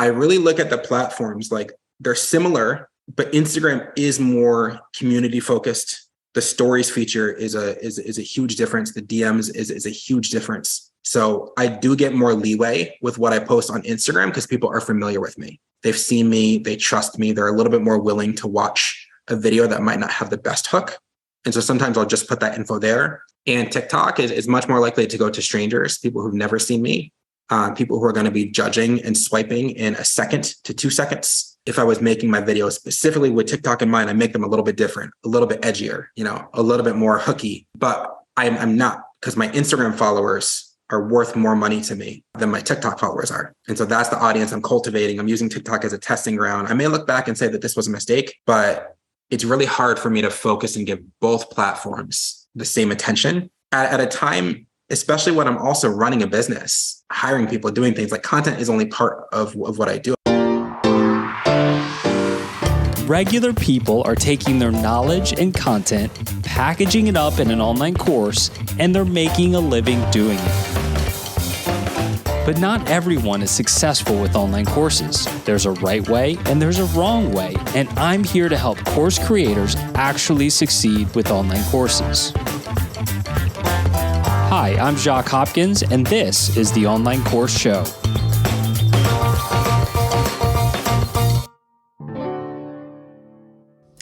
I really look at the platforms like they're similar, but Instagram is more community focused. The stories feature is a huge difference. The DMs is a huge difference. So I do get more leeway with what I post on Instagram because people are familiar with me. They've seen me, they trust me. They're a little bit more willing to watch a video that might not have the best hook. And so sometimes I'll just put that info there. And TikTok is much more likely to go to strangers, people who've never seen me, people who are going to be judging and swiping in a second to 2 seconds. If I was making my videos specifically with TikTok in mind, I make them a little bit different, a little bit edgier, a little bit more hooky. But I'm not, because my Instagram followers are worth more money to me than my TikTok followers are. And so that's the audience I'm cultivating. I'm using TikTok as a testing ground. I may look back and say that this was a mistake, but it's really hard for me to focus and give both platforms the same attention at a time, especially when I'm also running a business, hiring people, doing things. Like content is only part of what I do. Regular people are taking their knowledge and content, packaging it up in an online course, and they're making a living doing it. But not everyone is successful with online courses. There's a right way and there's a wrong way, and I'm here to help course creators actually succeed with online courses. Hi, I'm Jacques Hopkins, and this is the Online Course Show.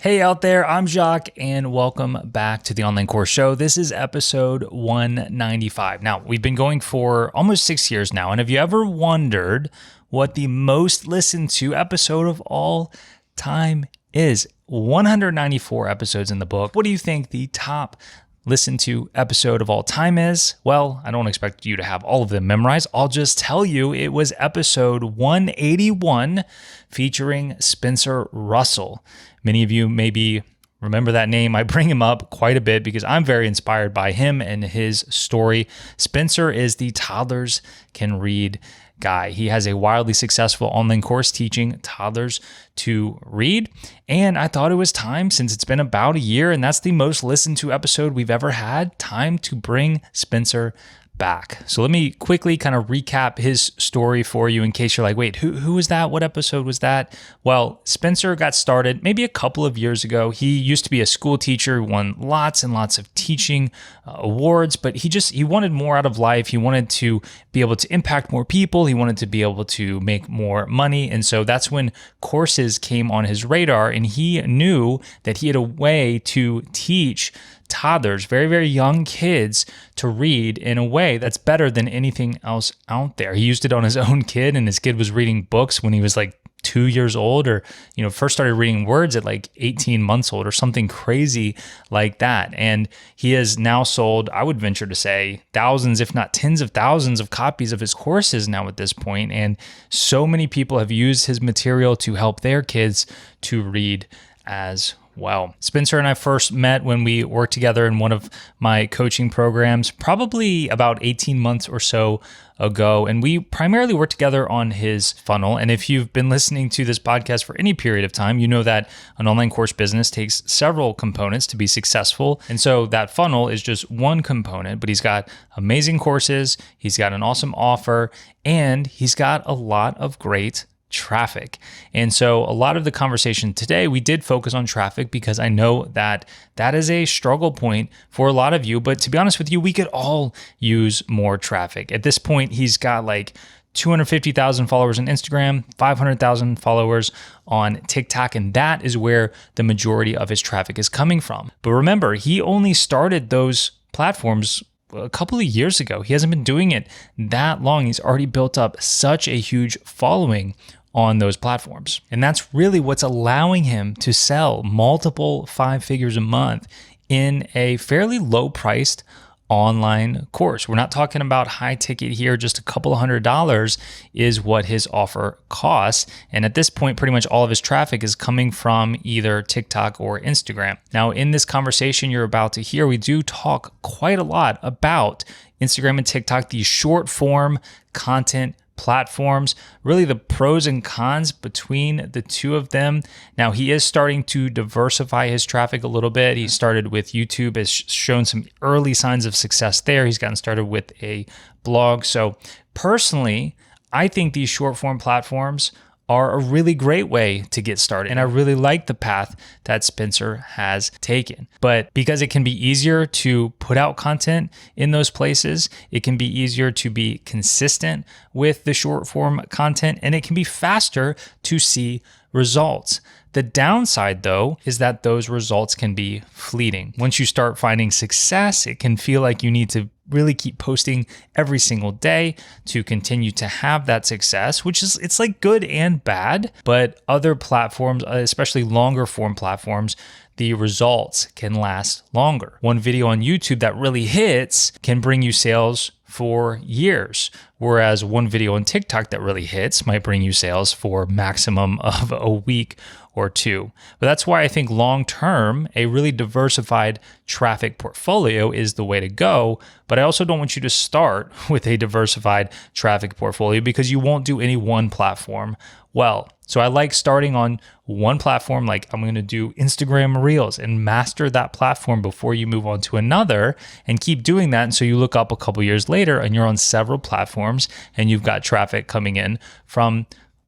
Hey out there, I'm Jacques, and welcome back to the Online Course Show. This is episode 195. Now, we've been going for almost 6 years now, and have you ever wondered what the most listened to episode of all time is? 194 episodes in the book. What do you think the top listened to episode of all time is? Well, I don't expect you to have all of them memorized. I'll just tell you it was episode 181 featuring Spencer Russell. Many of you maybe remember that name. I bring him up quite a bit because I'm very inspired by him and his story. Spencer is the Toddlers Can Read guy. He has a wildly successful online course teaching toddlers to read. And I thought it was time, since it's been about a year and that's the most listened to episode we've ever had, time to bring Spencer back. So let me quickly kind of recap his story for you in case you're like, wait, who was that? What episode was that? Well, Spencer got started maybe a couple of years ago. He used to be a school teacher, won lots and lots of teaching awards, but he wanted more out of life. He wanted to be able to impact more people. He wanted to be able to make more money. And so that's when courses came on his radar, and he knew that he had a way to teach toddlers, very, very young kids, to read in a way that's better than anything else out there. He used it on his own kid, and his kid was reading books when he was like 2 years old, or first started reading words at like 18 months old or something crazy like that. And he has now sold, I would venture to say, thousands, if not tens of thousands of copies of his courses now at this point. And so many people have used his material to help their kids to read as well. Spencer and I first met when we worked together in one of my coaching programs, probably about 18 months or so ago. And we primarily worked together on his funnel. And if you've been listening to this podcast for any period of time, you know that an online course business takes several components to be successful. And so that funnel is just one component, but he's got amazing courses, he's got an awesome offer, and he's got a lot of great traffic. And so a lot of the conversation today, we did focus on traffic because I know that that is a struggle point for a lot of you. But to be honest with you, we could all use more traffic. At this point, he's got like 250,000 followers on Instagram, 500,000 followers on TikTok, and that is where the majority of his traffic is coming from. But remember, he only started those platforms a couple of years ago. He hasn't been doing it that long. He's already built up such a huge following on those platforms. And that's really what's allowing him to sell multiple 5 figures a month in a fairly low priced online course. We're not talking about high ticket here, just a couple of $100s is what his offer costs. And at this point, pretty much all of his traffic is coming from either TikTok or Instagram. Now, in this conversation you're about to hear, we do talk quite a lot about Instagram and TikTok, these short form content platforms, really the pros and cons between the two of them. Now, he is starting to diversify his traffic a little bit. He started with YouTube, has shown some early signs of success there. He's gotten started with a blog. So personally, I think these short form platforms are a really great way to get started. And I really like the path that Spencer has taken. But because it can be easier to put out content in those places, it can be easier to be consistent with the short form content, and it can be faster to see results. The downside, though, is that those results can be fleeting. Once you start finding success, it can feel like you need to really keep posting every single day to continue to have that success, which is, it's like good and bad. But other platforms, especially longer form platforms, the results can last longer. One video on YouTube that really hits can bring you sales for years, whereas one video on TikTok that really hits might bring you sales for maximum of a week or two. But that's why I think long term, a really diversified traffic portfolio is the way to go. But I also don't want you to start with a diversified traffic portfolio because you won't do any one platform well. So I like starting on one platform, like I'm going to do Instagram Reels and master that platform before you move on to another, and keep doing that. And so you look up a couple years later and you're on several platforms and you've got traffic coming in from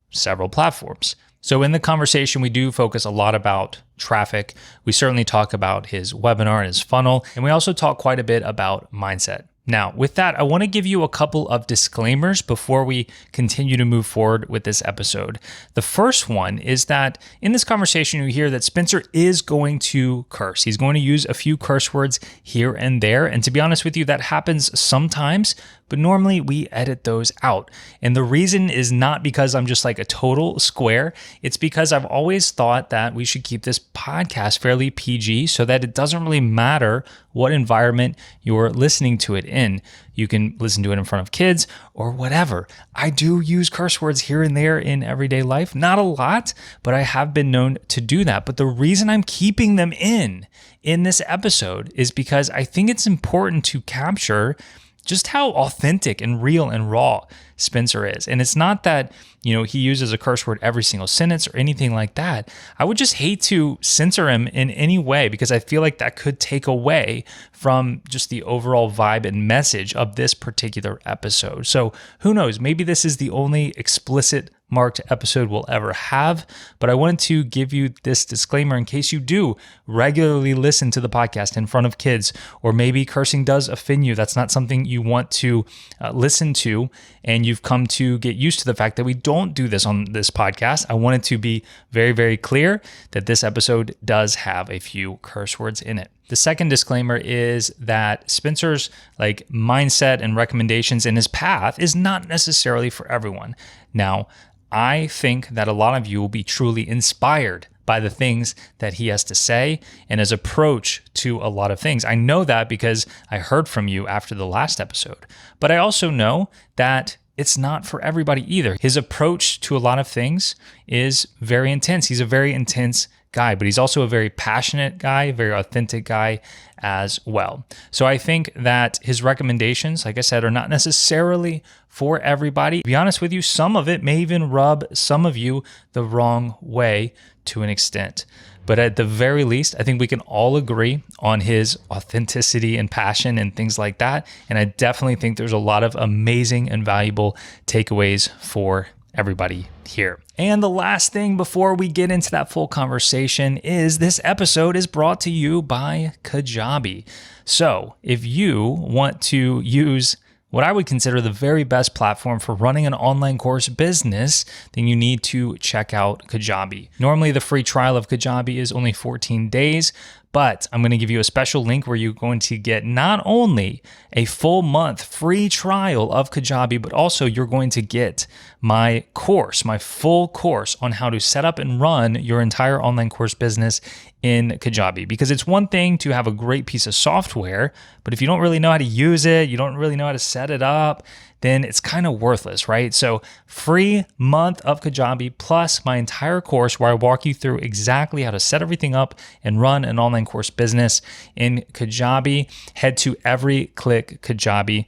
several platforms. So in the conversation, we do focus a lot about traffic. We certainly talk about his webinar and his funnel, and we also talk quite a bit about mindset. Now, with that, I want to give you a couple of disclaimers before we continue to move forward with this episode. The first one is that in this conversation, you hear that Spencer is going to curse. He's going to use a few curse words here and there. And to be honest with you, that happens sometimes, but normally we edit those out. And the reason is not because I'm just like a total square. It's because I've always thought that we should keep this podcast fairly PG so that it doesn't really matter what environment you're listening to it in. You can listen to it in front of kids or whatever. I do use curse words here and there in everyday life. Not a lot, but I have been known to do that. But the reason I'm keeping them in this episode is because I think it's important to capture just how authentic and real and raw Spencer is. And it's not that, he uses a curse word every single sentence or anything like that. I would just hate to censor him in any way because I feel like that could take away from just the overall vibe and message of this particular episode. So who knows, maybe this is the only explicit marked episode we'll ever have, but I wanted to give you this disclaimer in case you do regularly listen to the podcast in front of kids, or maybe cursing does offend you. That's not something you want to listen to, and you've come to get used to the fact that we don't do this on this podcast. I wanted to be very, very clear that this episode does have a few curse words in it. The second disclaimer is that Spencer's mindset and recommendations in his path is not necessarily for everyone. Now, I think that a lot of you will be truly inspired by the things that he has to say and his approach to a lot of things. I know that because I heard from you after the last episode, but I also know that it's not for everybody either. His approach to a lot of things is very intense. He's a very intense guy, but he's also a very passionate guy, very authentic guy as well. So I think that his recommendations, like I said, are not necessarily for everybody. To be honest with you, some of it may even rub some of you the wrong way to an extent. But at the very least, I think we can all agree on his authenticity and passion and things like that. And I definitely think there's a lot of amazing and valuable takeaways for everybody here. And the last thing before we get into that full conversation is this episode is brought to you by Kajabi. So if you want to use what I would consider the very best platform for running an online course business, then you need to check out Kajabi. Normally, the free trial of Kajabi is only 14 days, but I'm going to give you a special link where you're going to get not only a full month free trial of Kajabi, but also you're going to get my course, my full course on how to set up and run your entire online course business in Kajabi. Because it's one thing to have a great piece of software, but if you don't really know how to use it, you don't really know how to set it up, then it's kind of worthless, right? So free month of Kajabi plus my entire course where I walk you through exactly how to set everything up and run an online course business in Kajabi. Head to everyclickkajabi.com.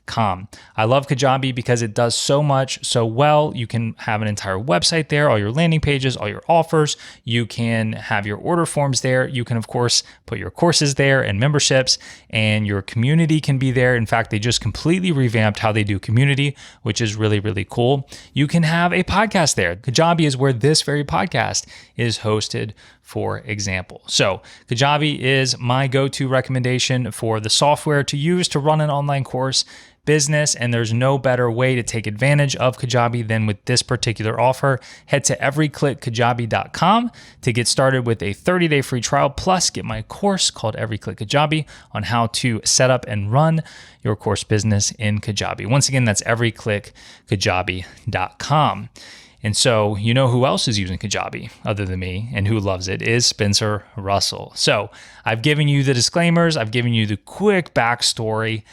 I love Kajabi because it does so much so well. You can have an entire website there, all your landing pages, all your offers. You can have your order forms there. You can, of course, put your courses there and memberships, and your community can be there. In fact, they just completely revamped how they do community, which is really, really cool. You can have a podcast there. Kajabi is where this very podcast is hosted, for example. So Kajabi is my go-to recommendation for the software to use to run an online course business, and there's no better way to take advantage of Kajabi than with this particular offer. Head to everyclickkajabi.com to get started with a 30-day free trial, plus get my course called Every Click Kajabi on how to set up and run your course business in Kajabi. Once again, that's everyclickkajabi.com. And so, you know who else is using Kajabi other than me and who loves it is Spencer Russell. So I've given you the disclaimers, I've given you the quick backstory,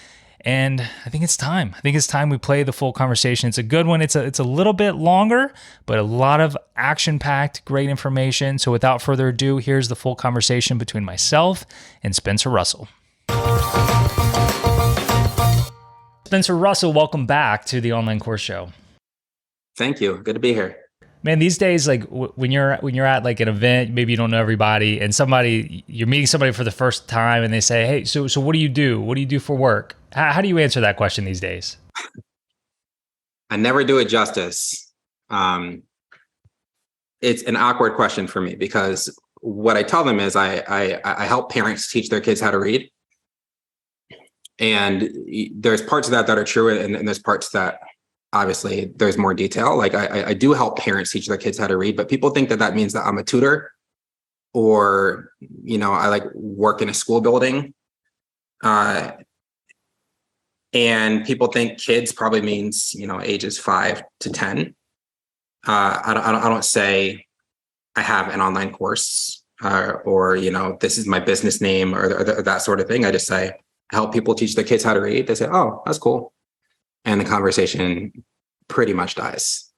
and I think it's time. I think it's time we play the full conversation. It's a good one. It's a little bit longer, but a lot of action-packed, great information. So without further ado, here's the full conversation between myself and Spencer Russell. Spencer Russell, welcome back to the Online Course Show. Thank you. Good to be here. Man, these days, like when you're at like an event, maybe you don't know everybody, and you're meeting somebody for the first time, and they say, "Hey, so what do you do? What do you do for work?" How do you answer that question these days? I never do it justice. It's an awkward question for me because what I tell them is I help parents teach their kids how to read, and there's parts of that are true, and there's parts that obviously there's more detail. Like I do help parents teach their kids how to read, but people think that means that I'm a tutor or, I like work in a school building. And people think kids probably means, ages 5 to 10. I don't say I have an online course or, this is my business name or that sort of thing. I just say, I help people teach their kids how to read. They say, oh, that's cool. And the conversation pretty much dies.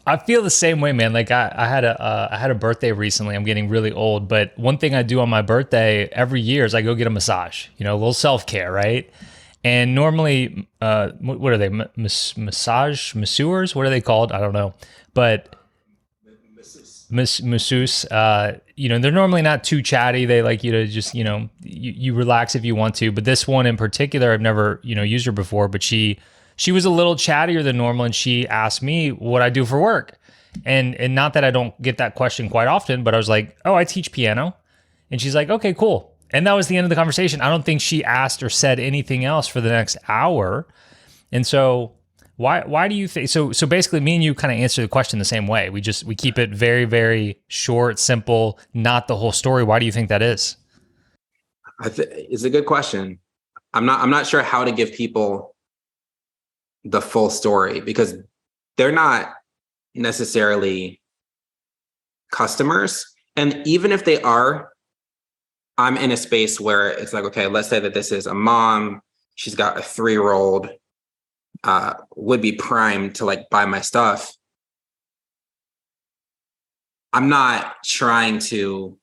I feel the same way, man. Like I had a birthday recently. I'm getting really old, but one thing I do on my birthday every year is I go get a massage. A little self-care, right? And normally, what are they? Masseurs? What are they called? I don't know. But masseuse. They're normally not too chatty. They like you to just, you relax if you want to. But this one in particular, I've never, used her before, but she was a little chattier than normal, and she asked me what I do for work. And not that I don't get that question quite often, but I was like, oh, I teach piano. And she's like, okay, cool. And that was the end of the conversation. I don't think she asked or said anything else for the next hour. And so why do you think so basically me and you kind of answer the question the same way. We keep it very, very short, simple, not the whole story. Why do you think that is? It's a good question. I'm not sure how to give people the full story because they're not necessarily customers. And even if they are, I'm in a space where it's like, okay, let's say that this is a mom. She's got a 3-year-old, would be primed to like buy my stuff. I'm not trying to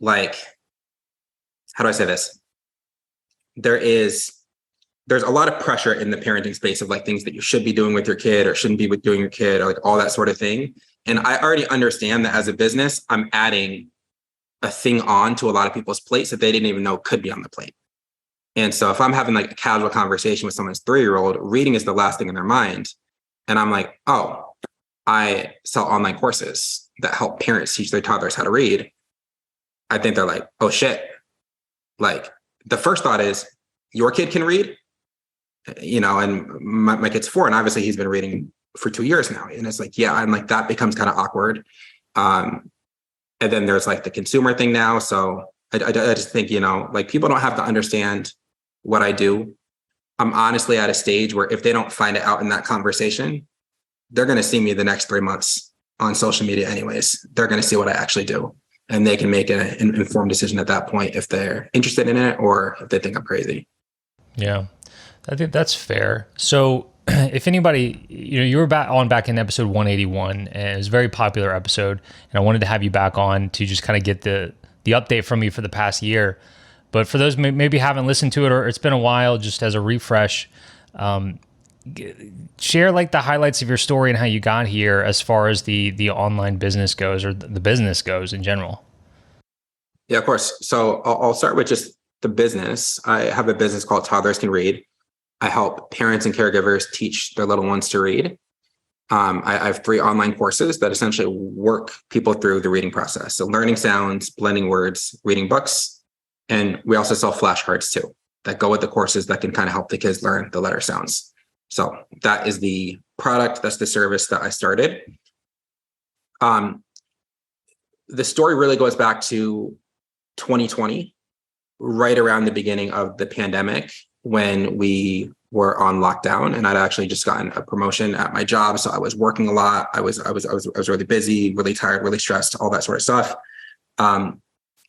like, how do I say this? There's a lot of pressure in the parenting space of like things that you should be doing with your kid or shouldn't be doing your kid or like all that sort of thing. And I already understand that as a business, I'm adding a thing on to a lot of people's plates that they didn't even know could be on the plate. And so if I'm having like a casual conversation with someone's 3-year-old, reading is the last thing in their mind. And I'm like, oh, I sell online courses that help parents teach their toddlers how to read. I think they're like, oh shit. Like the first thought is your kid can read, and my kid's 4 and obviously he's been reading for 2 years now. And it's like, yeah, and like that becomes kind of awkward. And then there's like the consumer thing now. So I just think, like people don't have to understand what I do. I'm honestly at a stage where if they don't find it out in that conversation, they're going to see me the next 3 months on social media anyways. They're going to see what I actually do. And they can make an informed decision at that point if they're interested in it or if they think I'm crazy. Yeah, I think that's fair. So if anybody, you were back in episode 181, and it was a very popular episode, and I wanted to have you back on to just kind of get the update from you for the past year. But for those maybe haven't listened to it or it's been a while, just as a refresh, share like the highlights of your story and how you got here as far as the online business goes or the business goes in general. Yeah, of course. So I'll start with just the business. I have a business called Toddlers Can Read. I help parents and caregivers teach their little ones to read. I have 3 online courses that essentially work people through the reading process. So learning sounds, blending words, reading books. And we also sell flashcards too that go with the courses that can kind of help the kids learn the letter sounds. So that is the product. That's the service that I started. The story really goes back to 2020, right around the beginning of the pandemic, when we were on lockdown, and I'd actually just gotten a promotion at my job, so I was working a lot. I was really busy, really tired, really stressed, all that sort of stuff. But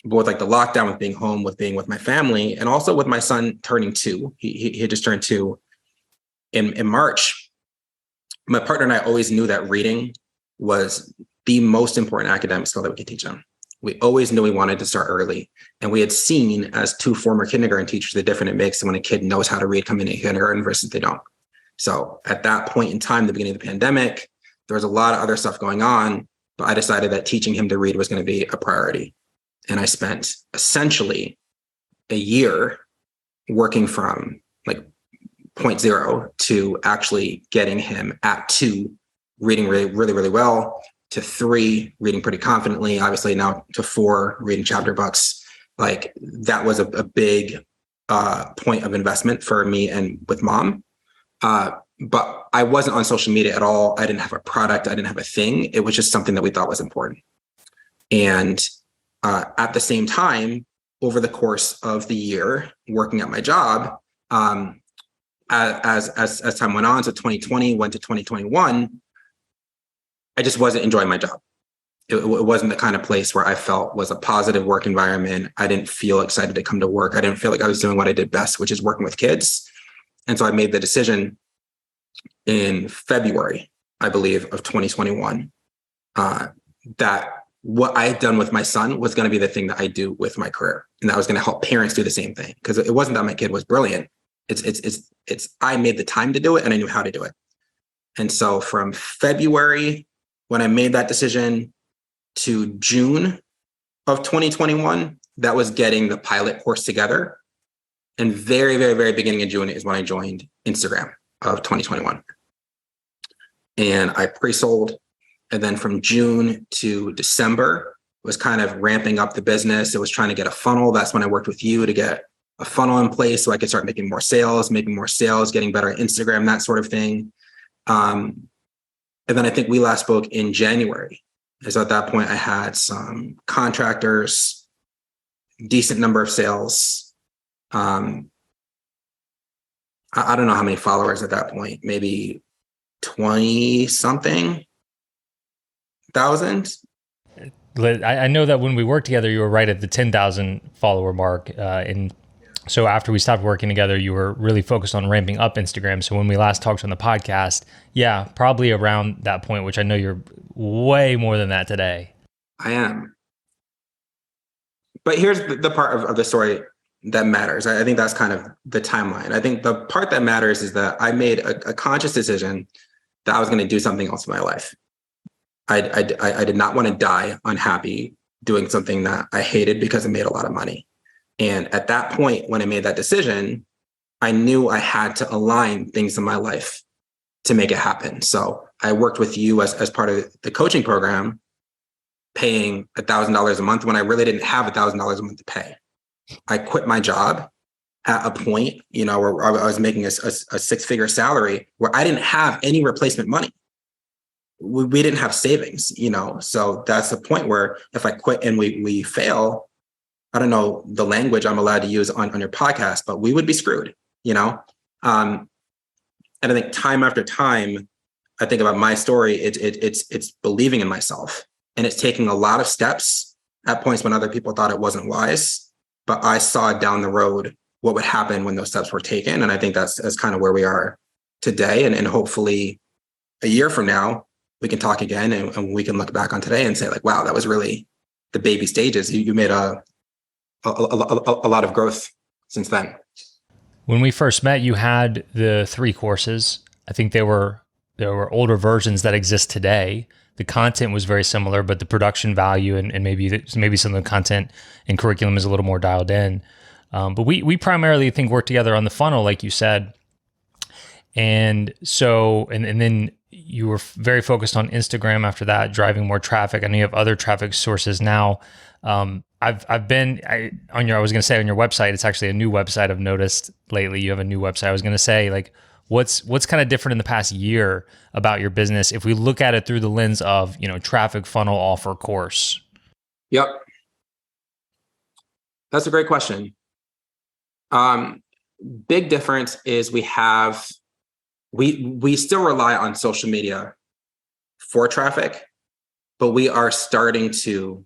with like the lockdown, with being home, with being with my family, and also with my son turning 2, he had just turned 2 in March. My partner and I always knew that reading was the most important academic skill that we could teach him. We always knew we wanted to start early. And we had seen, as 2 former kindergarten teachers, the difference it makes when a kid knows how to read coming into kindergarten versus they don't. So at that point in time, the beginning of the pandemic, there was a lot of other stuff going on, but I decided that teaching him to read was going to be a priority. And I spent essentially a year working from like 0.0 to actually getting him at 2, reading really well, to 3, reading pretty confidently, obviously now to 4, reading chapter books. Like that was a big point of investment for me and with mom. But I wasn't on social media at all. I didn't have a product. I didn't have a thing. It was just something that we thought was important. And at the same time, over the course of the year, working at my job, as time went on, so 2020 went to 2021, I just wasn't enjoying my job. It wasn't the kind of place where I felt was a positive work environment. I didn't feel excited to come to work. I didn't feel like I was doing what I did best, which is working with kids. And so I made the decision in February, I believe, of 2021, that what I had done with my son was going to be the thing that I do with my career. And that was going to help parents do the same thing. Because it wasn't that my kid was brilliant. It's I made the time to do it and I knew how to do it. And so from February, when I made that decision, to June of 2021, that was getting the pilot course together. And very, very, very beginning of June is when I joined Instagram of 2021. And I pre-sold. And then from June to December was kind of ramping up the business. It was trying to get a funnel. That's when I worked with you to get a funnel in place so I could start making more sales, getting better at Instagram, that sort of thing. And then I think we last spoke in January. And so at that point, I had some contractors, decent number of sales. I don't know how many followers at that point, maybe 20 something thousand. I know that when we worked together, you were right at the 10,000 follower mark. And so after we stopped working together, you were really focused on ramping up Instagram. So when we last talked on the podcast, yeah, probably around that point, which I know you're way more than that today. I am. But here's the part of the story that matters. I think that's kind of the timeline. I think the part that matters is that I made a conscious decision that I was going to do something else in my life. I did not want to die unhappy doing something that I hated because it made a lot of money. And at that point, when I made that decision, I knew I had to align things in my life to make it happen. So I worked with you as part of the coaching program, paying $1,000 a month when I really didn't have $1,000 a month to pay. I quit my job at a point, where I was making a 6-figure salary where I didn't have any replacement money. We didn't have savings, so that's the point where if I quit and we fail, I don't know the language I'm allowed to use on your podcast, but we would be screwed, And I think time after time, I think about my story, it's believing in myself, and it's taking a lot of steps at points when other people thought it wasn't wise, but I saw down the road what would happen when those steps were taken. And I think that's kind of where we are today. And hopefully a year from now, we can talk again and we can look back on today and say like, wow, that was really the baby stages. You made a a lot of growth since then. When we first met, you had the 3 courses. I think there were older versions that exist today. The content was very similar, but the production value and maybe some of the content and curriculum is a little more dialed in. But we primarily think work together on the funnel, like you said. And so, and then you were very focused on Instagram after that, driving more traffic. I know you have other traffic sources now. I was going to say on your website, it's actually a new website I've noticed lately. You have a new website. I was going to say, like, what's kind of different in the past year about your business if we look at it through the lens of, traffic funnel offer course? Yep. That's a great question. Big difference is we still rely on social media for traffic, but we are starting to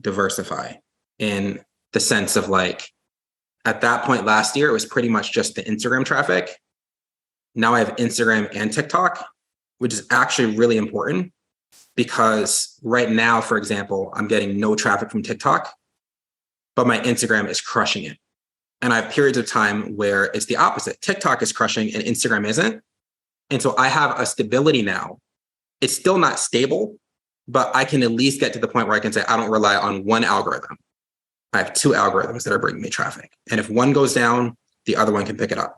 diversify in the sense of, like, at that point last year, it was pretty much just the Instagram traffic. Now I have Instagram and TikTok, which is actually really important because right now, for example, I'm getting no traffic from TikTok, but my Instagram is crushing it. And I have periods of time where it's the opposite. TikTok is crushing and Instagram isn't. And so I have a stability now. It's still not stable, but I can at least get to the point where I can say, I don't rely on one algorithm. I have 2 algorithms that are bringing me traffic. And if one goes down, the other one can pick it up.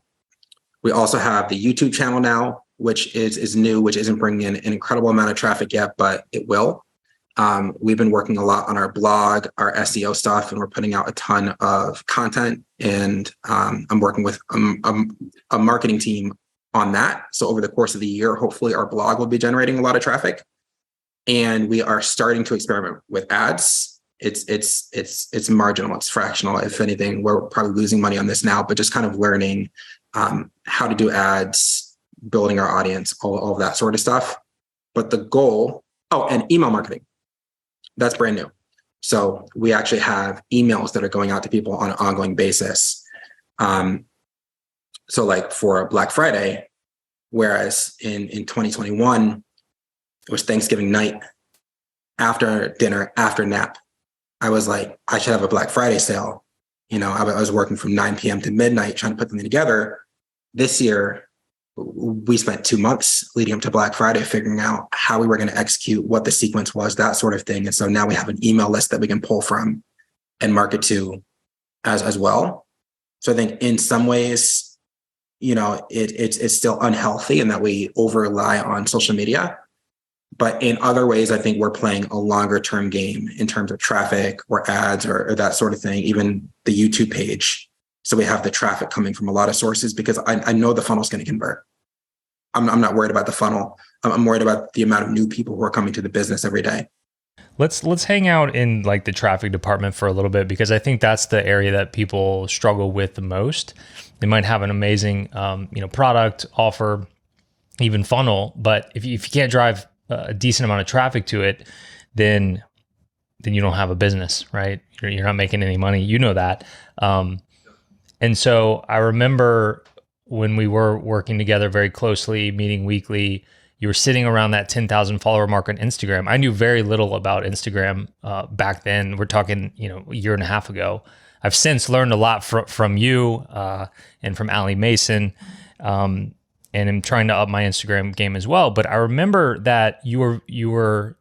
We also have the YouTube channel now, which is new, which isn't bringing in an incredible amount of traffic yet, but it will. We've been working a lot on our blog, our SEO stuff, and we're putting out a ton of content. And I'm working with a marketing team on that. So over the course of the year, hopefully our blog will be generating a lot of traffic. And we are starting to experiment with ads. It's marginal, it's fractional. If anything, we're probably losing money on this now, but just kind of learning how to do ads, building our audience, all of that sort of stuff. But the goal, and email marketing. That's brand new. So we actually have emails that are going out to people on an ongoing basis. So like for Black Friday, whereas in 2021, it was Thanksgiving night, after dinner, after nap, I was like, I should have a Black Friday sale. I was working from 9 p.m. to midnight trying to put something together. This year, we spent 2 months leading up to Black Friday, figuring out how we were going to execute, what the sequence was, that sort of thing. And so now we have an email list that we can pull from and market to as well. So I think in some ways, it's still unhealthy in that we over rely on social media. But in other ways, I think we're playing a longer term game in terms of traffic or ads or that sort of thing, even the YouTube page. So we have the traffic coming from a lot of sources because I know the funnel's going to convert. I'm not worried about the funnel. I'm worried about the amount of new people who are coming to the business every day. Let's hang out in like the traffic department for a little bit, because I think that's the area that people struggle with the most. They might have an amazing, product, offer, even funnel, but if you can't drive a decent amount of traffic to it, then you don't have a business, right? You're not making any money. You know that. And so I remember when we were working together very closely, meeting weekly, you were sitting around that 10,000 follower mark on Instagram. I knew very little about Instagram back then. We're talking, a year and a half ago. I've since learned a lot from you and from Ali Mason. And I'm trying to up my Instagram game as well. But I remember that you were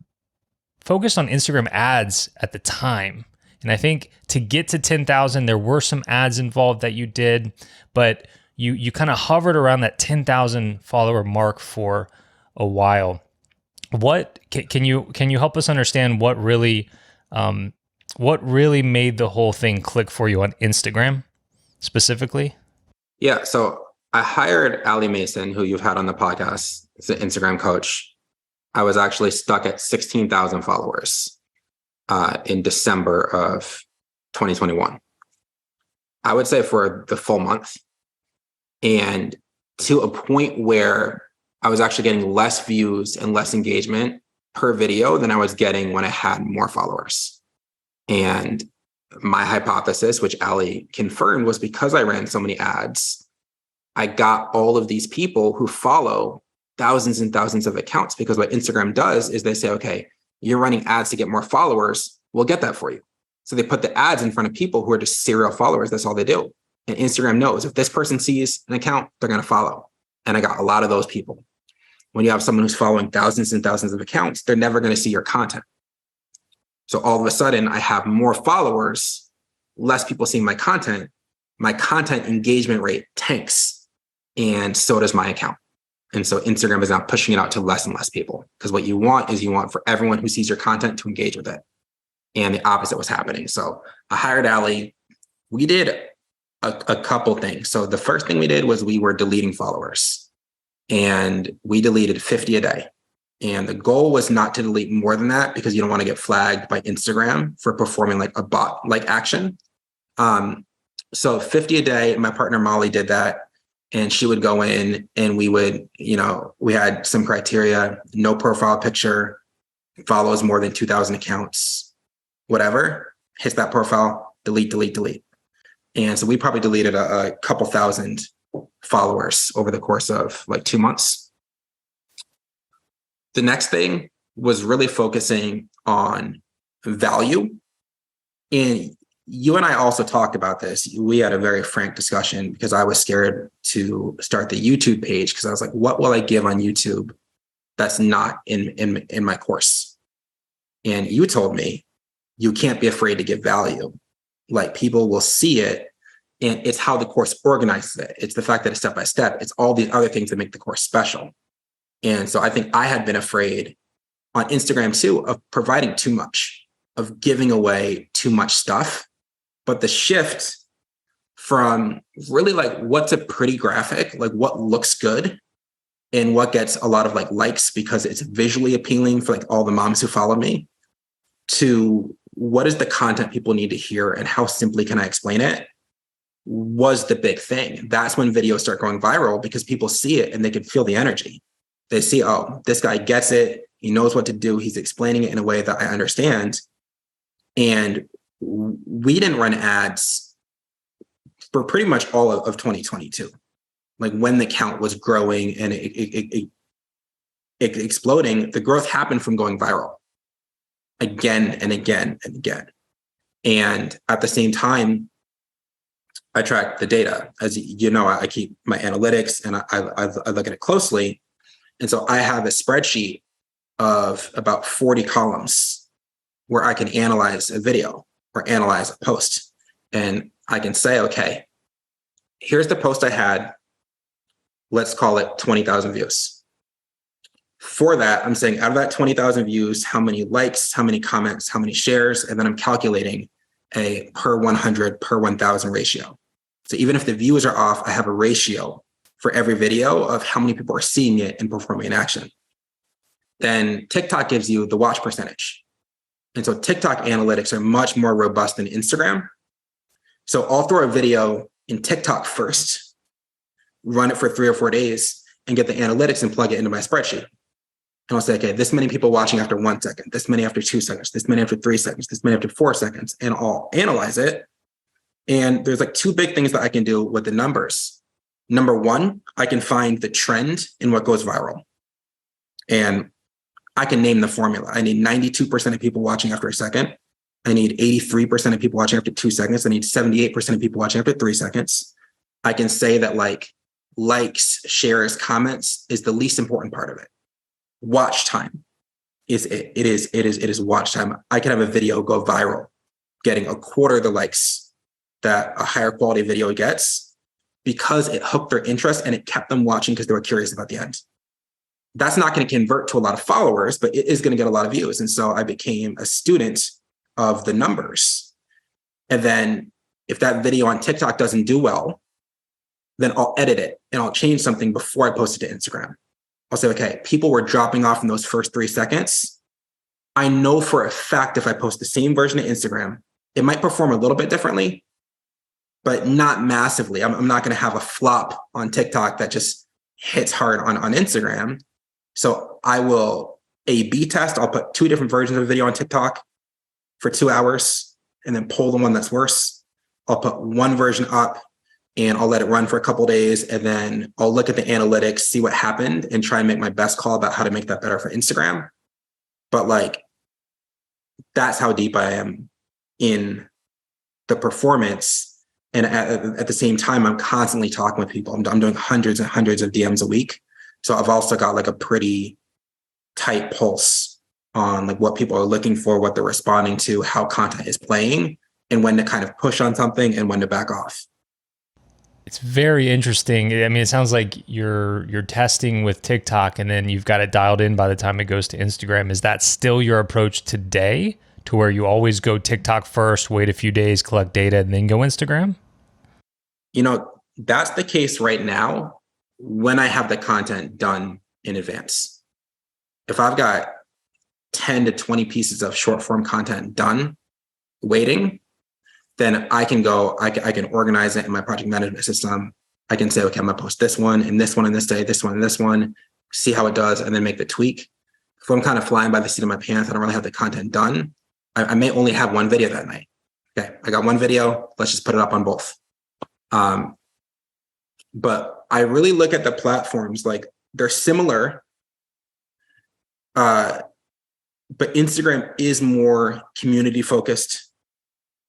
focused on Instagram ads at the time. And I think to get to 10,000, there were some ads involved that you did, but you kind of hovered around that 10,000 follower mark for a while. What can you help us understand what really made the whole thing click for you on Instagram specifically? Yeah. So I hired Ali Mason, who you've had on the podcast. It's an Instagram coach. I was actually stuck at 16,000 followers in December of 2021. I would say for the full month. And to a point where I was actually getting less views and less engagement per video than I was getting when I had more followers. And my hypothesis, which Ali confirmed, was because I ran so many ads, I got all of these people who follow thousands and thousands of accounts, because what Instagram does is they say, okay, you're running ads to get more followers. We'll get that for you. So they put the ads in front of people who are just serial followers. That's all they do. And Instagram knows if this person sees an account, they're going to follow. And I got a lot of those people. When you have someone who's following thousands and thousands of accounts, they're never going to see your content. So all of a sudden, I have more followers, less people seeing my content engagement rate tanks, and so does my account. And so Instagram is now pushing it out to less and less people, because what you want for everyone who sees your content to engage with it. And the opposite was happening. So I hired Ali. We did a couple things. So the first thing we did was we were deleting followers, and we deleted 50 a day. And the goal was not to delete more than that, because you don't want to get flagged by Instagram for performing like a bot-like action. So 50 a day, my partner Molly did that. And she would go in and we would, we had some criteria: no profile picture, follows more than 2,000 accounts, whatever, hits that profile, delete. And so we probably deleted a couple thousand followers over the course of like 2 months. The next thing was really focusing on value. And you and I also talked about this. We had a very frank discussion, because I was scared to start the YouTube page, because I was like, what will I give on YouTube that's not in my course? And you told me you can't be afraid to give value. Like, people will see it, and it's how the course organizes it. It's the fact that it's step by step. It's all the other things that make the course special. And so I think I had been afraid on Instagram too of providing too much, of giving away too much stuff. But the shift from really like what's a pretty graphic, like what looks good and what gets a lot of like likes because it's visually appealing for like all the moms who follow me, to what is the content people need to hear and how simply can I explain it, was the big thing. That's when videos start going viral, because people see it and they can feel the energy. They see, oh, this guy gets it. He knows what to do. He's explaining it in a way that I understand. And we didn't run ads for pretty much all of 2022. Like, when the count was growing and it exploding, the growth happened from going viral again and again and again. And at the same time, I track the data. As you know, I keep my analytics and I look at it closely. And so I have a spreadsheet of about 40 columns where I can analyze a video or analyze a post. And I can say, okay, here's the post I had. Let's call it 20,000 views. For that, I'm saying, out of that 20,000 views, how many likes, how many comments, how many shares, and then I'm calculating a per 100, per 1,000 ratio. So even if the views are off, I have a ratio for every video of how many people are seeing it and performing an action. Then TikTok gives you the watch percentage. And so TikTok analytics are much more robust than Instagram. So I'll throw a video in TikTok first, run it for 3 or 4 days, and get the analytics and plug it into my spreadsheet. And I'll say, okay, this many people watching after 1 second, this many after 2 seconds, this many after 3 seconds, this many after 4 seconds, and I'll analyze it. And there's like 2 big things that I can do with the numbers. Number one, I can find the trend in what goes viral. And I can name the formula. I need 92% of people watching after a second. I need 83% of people watching after 2 seconds. I need 78% of people watching after 3 seconds. I can say that like likes, shares, comments is the least important part of it. Watch time is it. It is watch time. I can have a video go viral, getting a quarter of the likes that a higher quality video gets, because it hooked their interest and it kept them watching because they were curious about the end. That's not going to convert to a lot of followers, but it is going to get a lot of views. And so I became a student of the numbers. And then if that video on TikTok doesn't do well, then I'll edit it and I'll change something before I post it to Instagram. I'll say, okay, people were dropping off in those first 3 seconds. I know for a fact if I post the same version of Instagram, it might perform a little bit differently, but not massively. I'm not going to have a flop on TikTok that just hits hard on Instagram. So I will A/B test. I'll put 2 different versions of a video on TikTok for 2 hours and then pull the one that's worse. I'll put one version up and I'll let it run for a couple of days. And then I'll look at the analytics, see what happened, and try and make my best call about how to make that better for Instagram. But like, that's how deep I am in the performance. And at the same time, I'm constantly talking with people. I'm doing hundreds and hundreds of DMs a week. So I've also got like a pretty tight pulse on like what people are looking for, what they're responding to, how content is playing, and when to kind of push on something and when to back off. It's very interesting. I mean, it sounds like you're testing with TikTok and then you've got it dialed in by the time it goes to Instagram. Is that still your approach today, to where you always go TikTok first, wait a few days, collect data, and then go Instagram? That's the case right now when I have the content done in advance. If I've got 10 to 20 pieces of short form content done, waiting, then I can organize it in my project management system. I can say, okay, I'm gonna post this one and this one and this day, this one and this one, see how it does, and then make the tweak. If I'm kind of flying by the seat of my pants, I don't really have the content done, I may only have one video that night. Okay, I got one video, let's just put it up on both. But I really look at the platforms like they're similar, but Instagram is more community focused.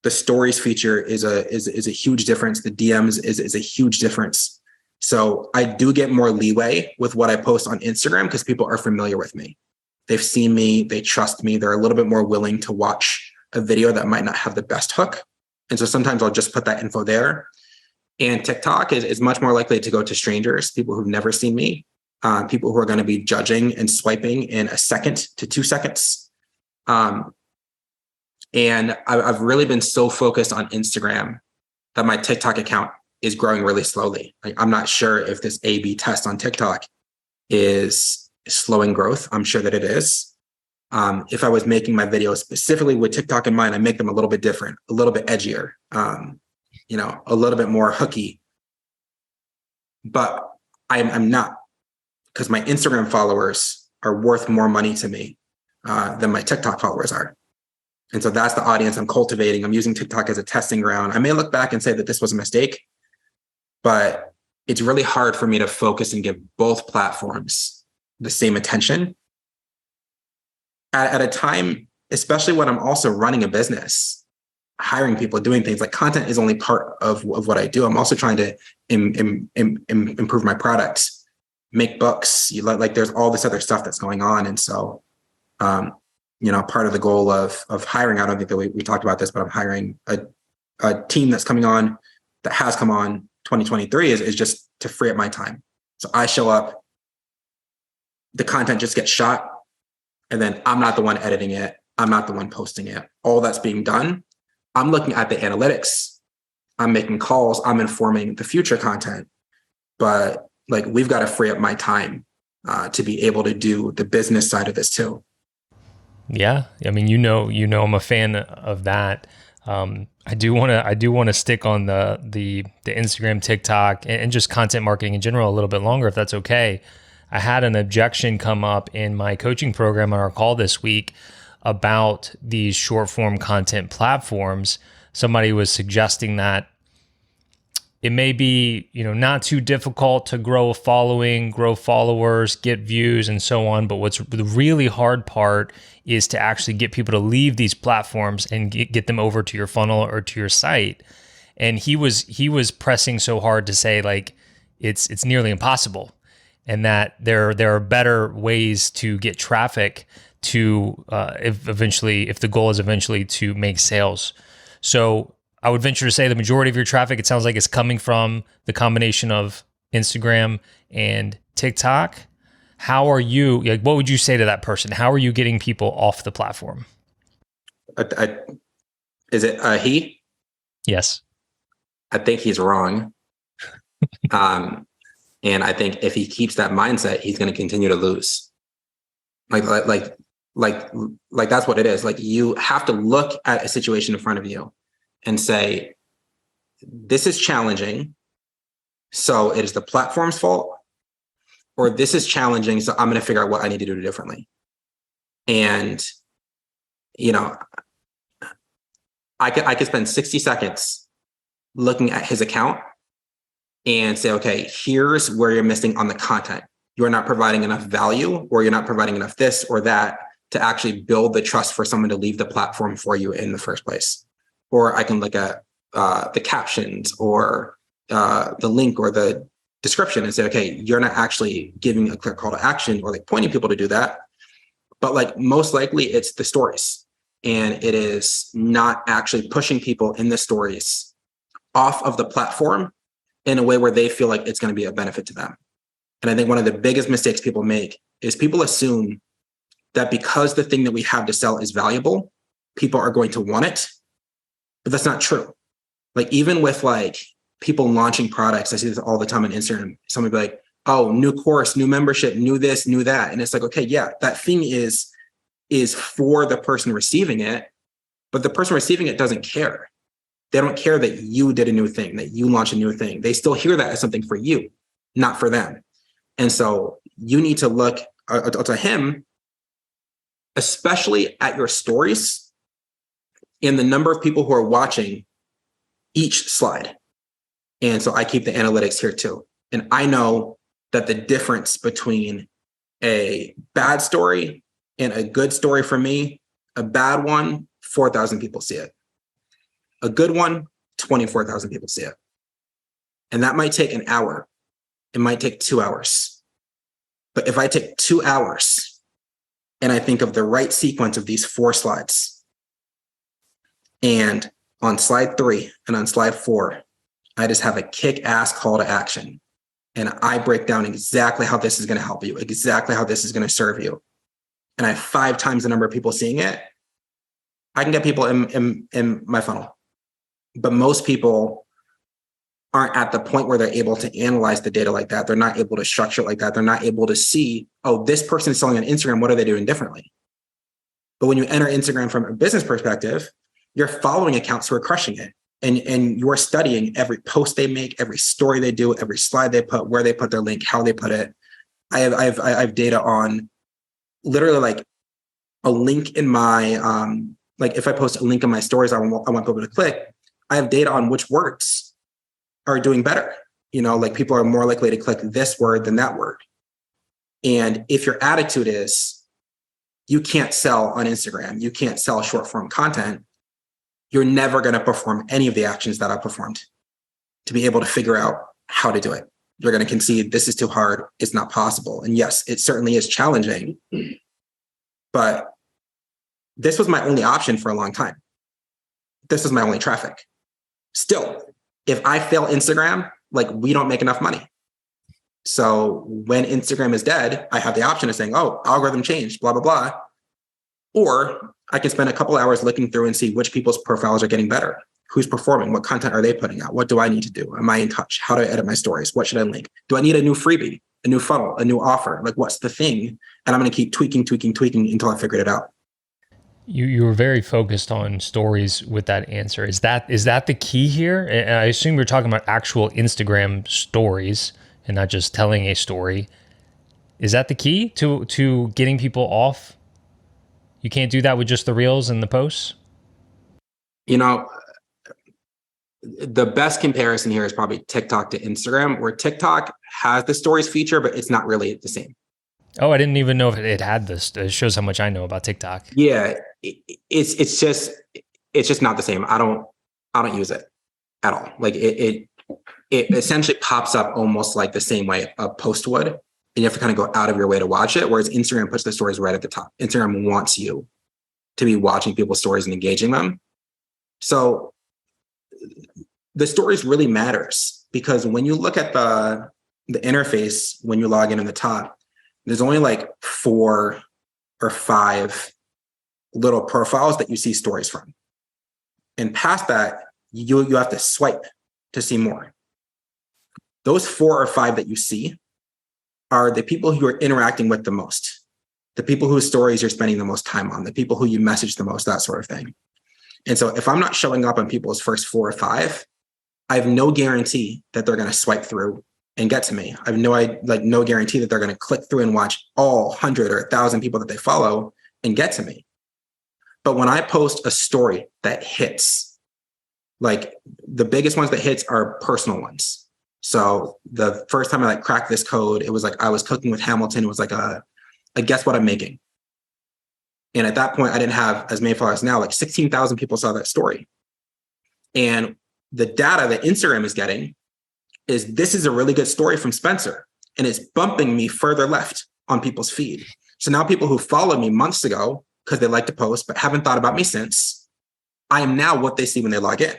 The stories feature is a huge difference. The DMs is a huge difference. So I do get more leeway with what I post on Instagram because people are familiar with me. They've seen me, they trust me. They're a little bit more willing to watch a video that might not have the best hook. And so sometimes I'll just put that info there. And TikTok is much more likely to go to strangers, people who've never seen me, people who are going to be judging and swiping in a second to 2 seconds. And I've really been so focused on Instagram that my TikTok account is growing really slowly. Like, I'm not sure if this A/B test on TikTok is slowing growth. I'm sure that it is. If I was making my videos specifically with TikTok in mind, I make them a little bit different, a little bit edgier, a little bit more hooky. But I'm not, because my Instagram followers are worth more money to me than my TikTok followers are. And so that's the audience I'm cultivating. I'm using TikTok as a testing ground. I may look back and say that this was a mistake, but it's really hard for me to focus and give both platforms the same attention at a time, especially when I'm also running a business, hiring people, doing things. Like, content is only part of what I do. I'm also trying to improve my products, make books. Like there's all this other stuff that's going on. And so, part of the goal of hiring, I don't think that we talked about this, but I'm hiring a team that's coming on, that has come on 2023 is just to free up my time. So I show up, the content just gets shot, and then I'm not the one editing it. I'm not the one posting it. All that's being done, I'm looking at the analytics. I'm making calls. I'm informing the future content. But like, we've got to free up my time to be able to do the business side of this too. Yeah. I mean, I'm a fan of that. I do want to stick on the Instagram, TikTok, and just content marketing in general a little bit longer, if that's okay. I had an objection come up in my coaching program on our call this week about these short form content platforms. Somebody was suggesting that it may be, not too difficult to grow a following, grow followers, get views, and so on. But what's the really hard part is to actually get people to leave these platforms and get them over to your funnel or to your site. And he was pressing so hard to say, like, it's nearly impossible, and that there are better ways to get traffic to if the goal is eventually to make sales. So I would venture to say the majority of your traffic, it sounds like, is coming from the combination of Instagram and TikTok. How are you, what would you say to that person? How are you getting people off the platform? Is it he? Yes. I think he's wrong. And I think if he keeps that mindset, he's going to continue to lose. Like that's what it is. Like, you have to look at a situation in front of you and say, this is challenging, so it is the platform's fault, or this is challenging, so I'm going to figure out what I need to do differently. And, I could spend 60 seconds looking at his account and say, okay, here's where you're missing on the content. You're not providing enough value, or you're not providing enough this or that to actually build the trust for someone to leave the platform for you in the first place. or I can look at the captions or the link or the description and say, okay, you're not actually giving a clear call to action or like pointing people to do that. But like most likely it's the stories, and it is not actually pushing people in the stories off of the platform in a way where they feel like it's going to be a benefit to them. And I think one of the biggest mistakes people make is people assume that because the thing that we have to sell is valuable, people are going to want it. But that's not true. Like even with like people launching products, I see this all the time on Instagram. Someone will be like, oh, new course, new membership, new this, new that. And it's like, okay, yeah, that thing is for the person receiving it, but the person receiving it doesn't care. They don't care that you did a new thing, that you launched a new thing. They still hear that as something for you, not for them. And so you need to look to him, especially at your stories and the number of people who are watching each slide. And so I keep the analytics here too. And I know that the difference between a bad story and a good story for me, a bad one, 4,000 people see it. A good one, 24,000 people see it. And that might take an hour. It might take 2 hours. But if I take 2 hours and I think of the right sequence of these 4 slides, and on slide 3 and on slide 4, I just have a kick-ass call to action. And I break down exactly how this is going to help you, exactly how this is going to serve you. And I have 5 times the number of people seeing it. I can get people in my funnel. But most people aren't at the point where they're able to analyze the data like that. They're not able to structure it like that. They're not able to see, oh, this person is selling on Instagram. What are they doing differently? But when you enter Instagram from a business perspective, you're following accounts who are crushing it. And you're studying every post they make, every story they do, every slide they put, where they put their link, how they put it. I have data on literally like a link in my, like if I post a link in my stories, I want people to click. I have data on which words are doing better. You know, like people are more likely to click this word than that word. And if your attitude is you can't sell on Instagram, you can't sell short form content, you're never going to perform any of the actions that I performed to be able to figure out how to do it. You're going to concede this is too hard. It's not possible. And yes, it certainly is challenging, but this was my only option for a long time. This was my only traffic. Still, if I fail Instagram, like we don't make enough money. So when Instagram is dead, I have the option of saying, oh, algorithm changed, blah, blah, blah. Or I can spend a couple hours looking through and see which people's profiles are getting better. Who's performing? What content are they putting out? What do I need to do? Am I in touch? How do I edit my stories? What should I link? Do I need a new freebie, a new funnel, a new offer? Like what's the thing? And I'm going to keep tweaking until I figured it out. You were very focused on stories with that answer. Is that the key here? And I assume you're talking about actual Instagram stories and not just telling a story. Is that the key to getting people off? You can't do that with just the reels and the posts? You know, the best comparison here is probably TikTok to Instagram, where TikTok has the stories feature, but it's not really the same. Oh, I didn't even know if it had this. It shows how much I know about TikTok. Yeah, it's just not the same. I don't use it at all. Like it essentially pops up almost like the same way a post would, and you have to kind of go out of your way to watch it. Whereas Instagram puts the stories right at the top. Instagram wants you to be watching people's stories and engaging them. So the stories really matters, because when you look at the interface, when you log in the top, there's only like 4 or 5 little profiles that you see stories from. And past that, you have to swipe to see more. Those 4 or 5 that you see are the people who are interacting with the most, the people whose stories you're spending the most time on, the people who you message the most, that sort of thing. And so if I'm not showing up on people's first 4 or 5, I have no guarantee that they're going to swipe through and get to me. I have no guarantee that they're going to click through and watch all 100 or 1,000 people that they follow and get to me. But when I post a story that hits, like the biggest ones that hits are personal ones. So the first time I cracked this code, it was like I was cooking with Hamilton. It was like a guess what I'm making. And at that point, I didn't have as many followers now. Like 16,000 people saw that story. And the data that Instagram is getting is this is a really good story from Spencer, and it's bumping me further left on people's feed. So now people who followed me months ago because they like to post but haven't thought about me since, I am now what they see when they log in.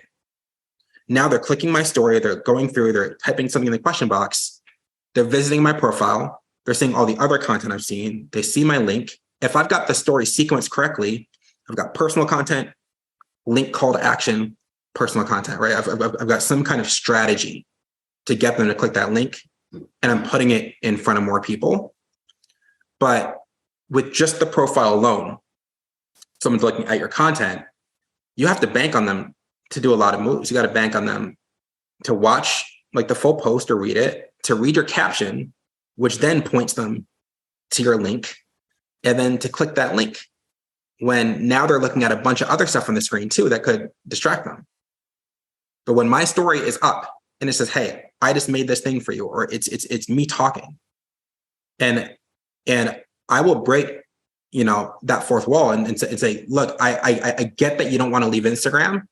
Now they're clicking my story, they're going through, they're typing something in the question box, they're visiting my profile, they're seeing all the other content I've seen, they see my link. If I've got the story sequenced correctly, I've got personal content, link, call to action, personal content, right? I've got some kind of strategy to get them to click that link, and I'm putting it in front of more people. But with just the profile alone, someone's looking at your content, you have to bank on them to do a lot of moves. You got to bank on them to watch like the full post or read it, to read your caption, which then points them to your link, and then to click that link when now they're looking at a bunch of other stuff on the screen too that could distract them. But when my story is up and it says, hey, I just made this thing for you, or it's me talking, and I will break, that fourth wall and say, look, I get that you don't want to leave Instagram,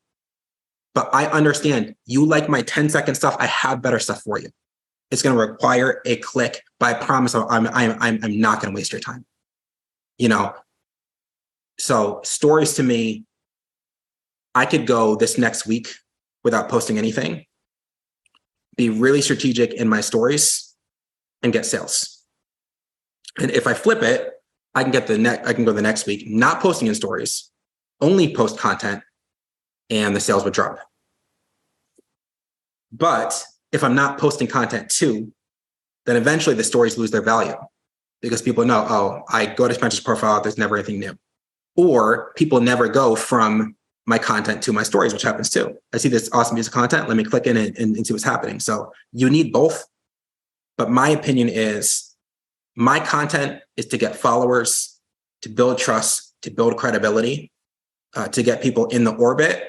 but I understand you like my 10-second stuff. I have better stuff for you. It's going to require a click, but I promise I'm not going to waste your time. So stories to me, I could go this next week without posting anything, be really strategic in my stories, and get sales. And if I flip it, I can go the next week, not posting in stories, only post content, and the sales would drop. But if I'm not posting content too, then eventually the stories lose their value because people know, oh, I go to Spencer's profile, there's never anything new. Or people never go from my content to my stories, which happens too. I see this awesome piece of content, let me click in and see what's happening. So you need both. But my opinion is my content is to get followers, to build trust, to build credibility, to get people in the orbit,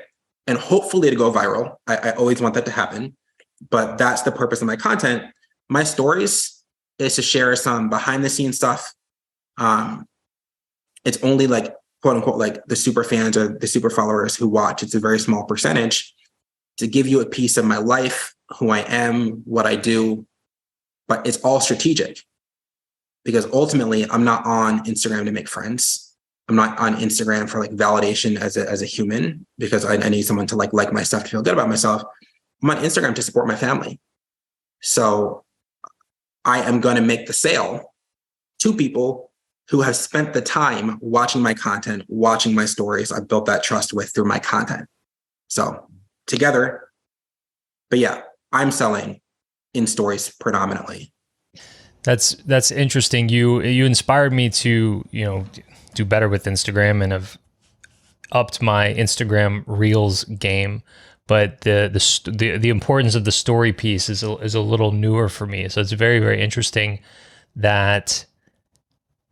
and hopefully to go viral. I always want that to happen, but that's the purpose of my content. My stories is to share some behind the scenes stuff. It's only like, quote unquote, like the super fans or the super followers who watch. It's a very small percentage to give you a piece of my life, who I am, what I do, but it's all strategic because ultimately I'm not on Instagram to make friends. I'm not on Instagram for like validation as a human because I need someone to like my stuff to feel good about myself. I'm on Instagram to support my family. So I am going to make the sale to people who have spent the time watching my content, watching my stories. I've built that trust with through my content. So together, but yeah, I'm selling in stories predominantly. That's interesting. You inspired me to, do better with Instagram and have upped my Instagram Reels game. But the importance of the story piece is a little newer for me. So it's very, very interesting that,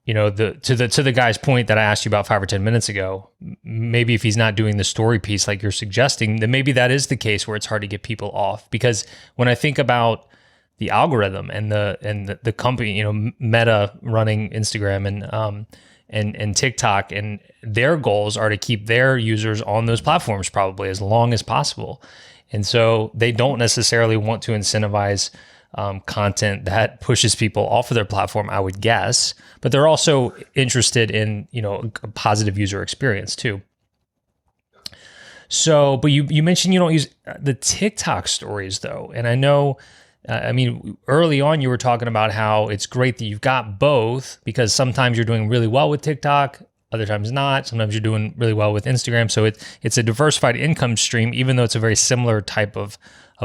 to the guy's point that I asked you about 5 or 10 minutes ago, maybe if he's not doing the story piece like you're suggesting, then maybe that is the case where it's hard to get people off. Because when I think about the algorithm and the company, Meta running Instagram and TikTok, and their goals are to keep their users on those platforms probably as long as possible. And so they don't necessarily want to incentivize content that pushes people off of their platform, I would guess, but they're also interested in, a positive user experience too. So, but you mentioned you don't use the TikTok stories though. And I know, early on you were talking about how it's great that you've got both because sometimes you're doing really well with TikTok, other times not. Sometimes you're doing really well with Instagram. So it's a diversified income stream, even though it's a very similar type of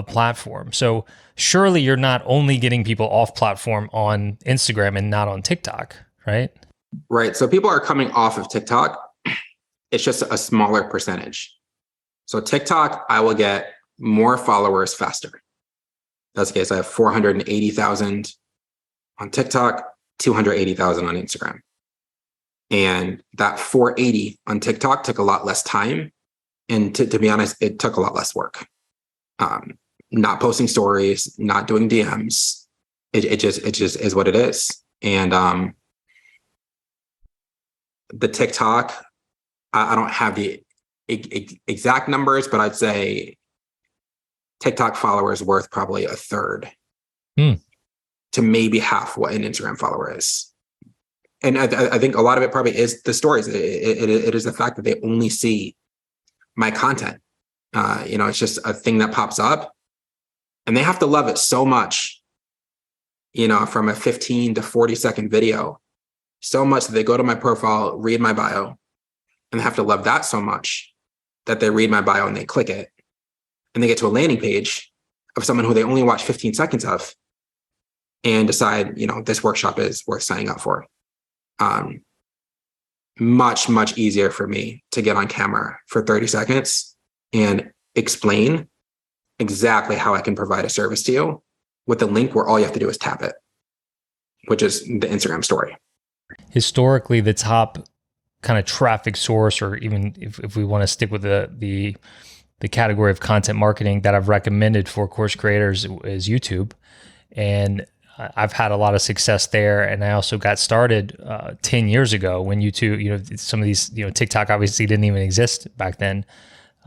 platform. So surely you're not only getting people off platform on Instagram and not on TikTok, right? Right. So people are coming off of TikTok. It's just a smaller percentage. So TikTok, I will get more followers faster. That's the case. I have 480,000 on TikTok, 280,000 on Instagram. And that 480 on TikTok took a lot less time. And to be honest, it took a lot less work. Not posting stories, not doing DMs. It just is what it is. And the TikTok, I don't have the exact numbers, but I'd say TikTok follower is worth probably a third Hmm. to maybe half what an Instagram follower is. And I think a lot of it probably is the stories. It is the fact that they only see my content. It's just a thing that pops up, and they have to love it so much, from a 15 to 40-second video, so much that they go to my profile, read my bio, and they have to love that so much that they read my bio and they click it, and they get to a landing page of someone who they only watch 15 seconds of and decide, this workshop is worth signing up for. Much, much easier for me to get on camera for 30 seconds and explain exactly how I can provide a service to you with a link where all you have to do is tap it, which is the Instagram story. Historically, the top kind of traffic source, or even if we want to stick with the category of content marketing that I've recommended for course creators, is YouTube. And I've had a lot of success there. And I also got started 10 years ago when YouTube, some of these, TikTok obviously didn't even exist back then.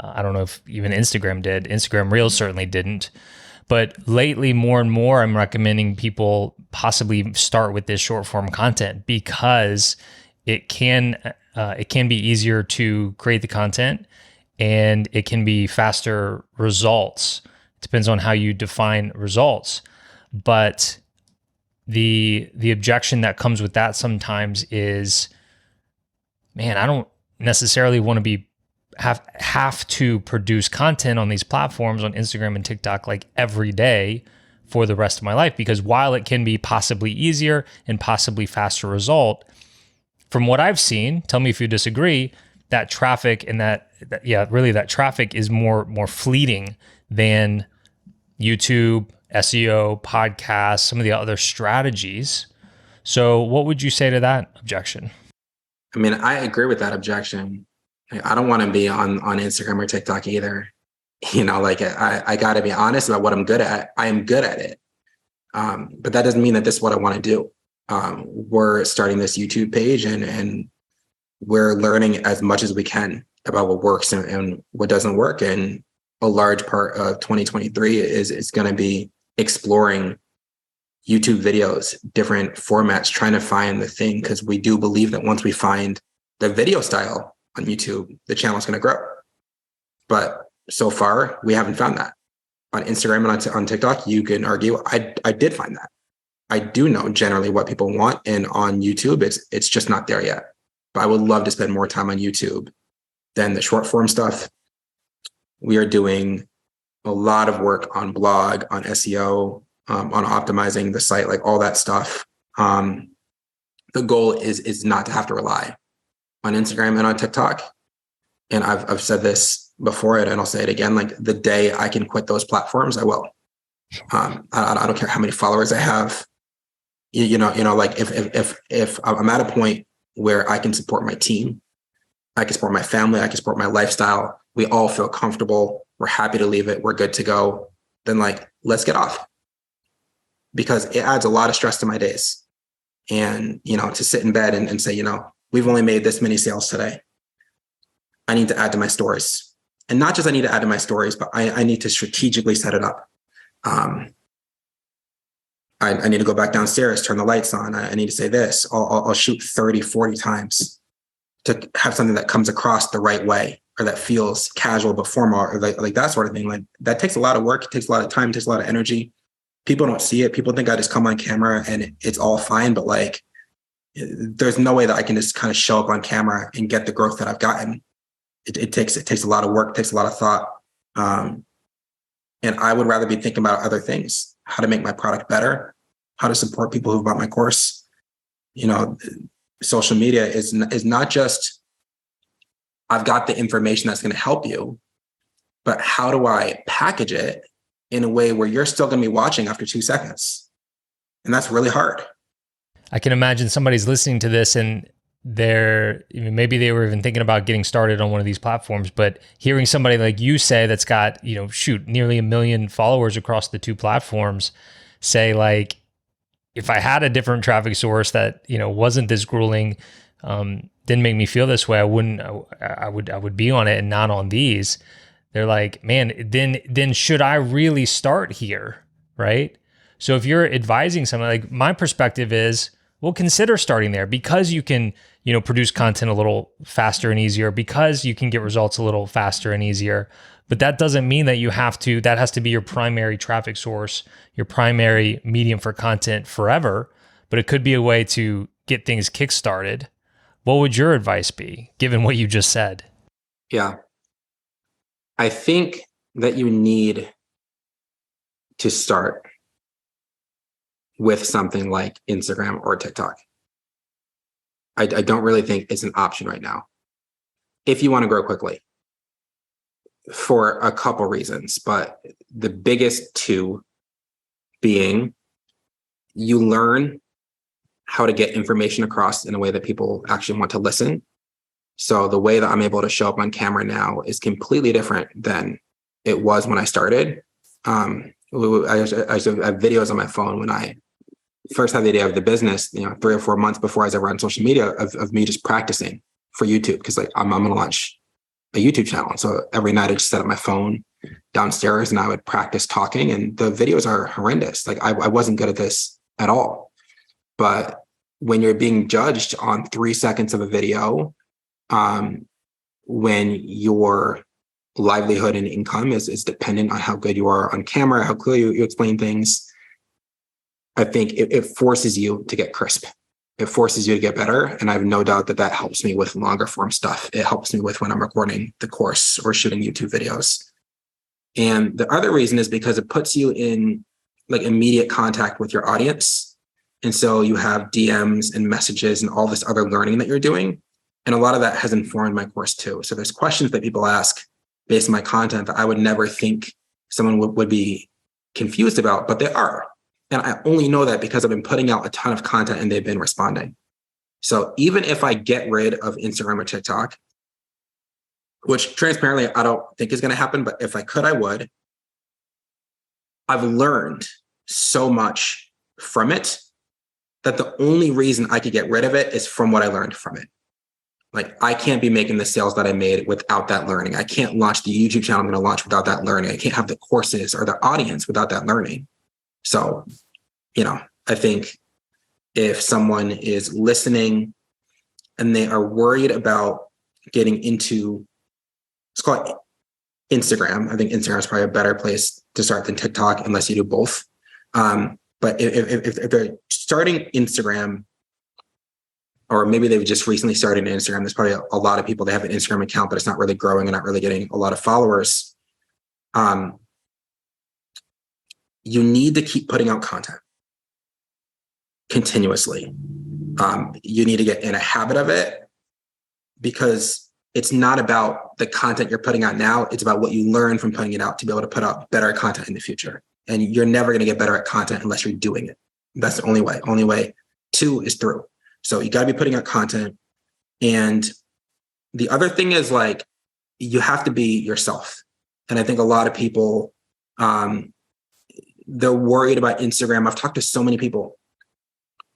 I don't know if even Instagram did. Instagram Reels certainly didn't. But lately, more and more, I'm recommending people possibly start with this short form content, because it can be easier to create the content, and it can be faster results. It depends on how you define results. But the objection that comes with that sometimes is, man, I don't necessarily want to have to produce content on these platforms, on Instagram and TikTok, like every day for the rest of my life. Because while it can be possibly easier and possibly faster result, from what I've seen, tell me if you disagree, that traffic and that traffic is more fleeting than YouTube, SEO, podcasts, some of the other strategies. So what would you say to that objection? I mean, I agree with that objection. I don't want to be on Instagram or TikTok either. I got to be honest about what I'm good at. I am good at it. But that doesn't mean that this is what I want to do. We're starting this YouTube page, and we're learning as much as we can about what works and what doesn't work. And a large part of 2023 is going to be exploring YouTube videos, different formats, trying to find the thing, because we do believe that once we find the video style on YouTube, the channel is going to grow. But so far, we haven't found that. On Instagram and on TikTok, you can argue, I did find that. I do know generally what people want, and on YouTube, it's just not there yet. But I would love to spend more time on YouTube than the short form stuff. We are doing a lot of work on blog, on SEO, on optimizing the site, like all that stuff. The goal is not to have to rely on Instagram and on TikTok. And I've said this before, and I'll say it again, like the day I can quit those platforms, I will. I don't care how many followers I have. Like if I'm at a point where I can support my team, I can support my family, I can support my lifestyle, we all feel comfortable, we're happy to leave it, we're good to go, then like, let's get off. Because it adds a lot of stress to my days. And, to sit in bed and say, we've only made this many sales today. I need to add to my stories. And not just I need to add to my stories, but I need to strategically set it up. I need to go back downstairs, turn the lights on. I need to say this. I'll shoot 30, 40 times to have something that comes across the right way, or that feels casual but formal, or like that sort of thing. Like that takes a lot of work. It takes a lot of time, it takes a lot of energy. People don't see it. People think I just come on camera and it's all fine. But like, there's no way that I can just kind of show up on camera and get the growth that I've gotten. It takes a lot of work, takes a lot of thought. And I would rather be thinking about other things, how to make my product better, how to support people who bought my course. Social media is not just, I've got the information that's going to help you, but how do I package it in a way where you're still going to be watching after 2 seconds? And that's really hard. I can imagine somebody's listening to this and maybe they were even thinking about getting started on one of these platforms, but hearing somebody like you say that's got, nearly 1 million followers across the two platforms say, like, if I had a different traffic source that, wasn't this grueling, didn't make me feel this way, I would be on it and not on these. they're like, man, then should I really start here? Right. So if you're advising someone, like my perspective is, well, consider starting there because you can, produce content a little faster and easier, because you can get results a little faster and easier. But that doesn't mean that that has to be your primary traffic source, your primary medium for content forever. But it could be a way to get things kickstarted. What would your advice be, given what you just said? Yeah. I think that you need to start with something like Instagram or TikTok. I don't really think it's an option right now if you want to grow quickly, for a couple reasons. But the biggest two being, you learn how to get information across in a way that people actually want to listen. So the way that I'm able to show up on camera now is completely different than it was when I started. I have videos on my phone when I first had the idea of the business, 3 or 4 months before I was ever on social media, of me just practicing for YouTube. Because I'm going to launch a YouTube channel. So every night I just set up my phone downstairs and I would practice talking, and the videos are horrendous. Like I wasn't good at this at all. But when you're being judged on 3 seconds of a video, when your livelihood and income is dependent on how good you are on camera, how clearly you explain things, I think it forces you to get crisp. It forces you to get better. And I have no doubt that helps me with longer form stuff. It helps me with when I'm recording the course or shooting YouTube videos. And the other reason is because it puts you in like immediate contact with your audience. And so you have DMs and messages and all this other learning that you're doing. And a lot of that has informed my course too. So there's questions that people ask based on my content that I would never think someone would be confused about, but they are. And I only know that because I've been putting out a ton of content and they've been responding. So even if I get rid of Instagram or TikTok, which transparently I don't think is going to happen, but if I could, I would. I've learned so much from it that the only reason I could get rid of it is from what I learned from it. Like I can't be making the sales that I made without that learning. I can't launch the YouTube channel I'm going to launch without that learning. I can't have the courses or the audience without that learning. So, I think if someone is listening and they are worried about getting into, let's call it Instagram. I think Instagram is probably a better place to start than TikTok, unless you do both. But if they're starting Instagram, or maybe they've just recently started an Instagram, there's probably a lot of people that have an Instagram account, but it's not really growing and not really getting a lot of followers. You need to keep putting out content continuously. You need to get in a habit of it, because it's not about the content you're putting out now. It's about what you learn from putting it out to be able to put out better content in the future. And you're never going to get better at content unless you're doing it. That's the only way. Only way to is through. So you got to be putting out content. And the other thing is, like, you have to be yourself. And I think a lot of people, they're worried about Instagram. I've talked to so many people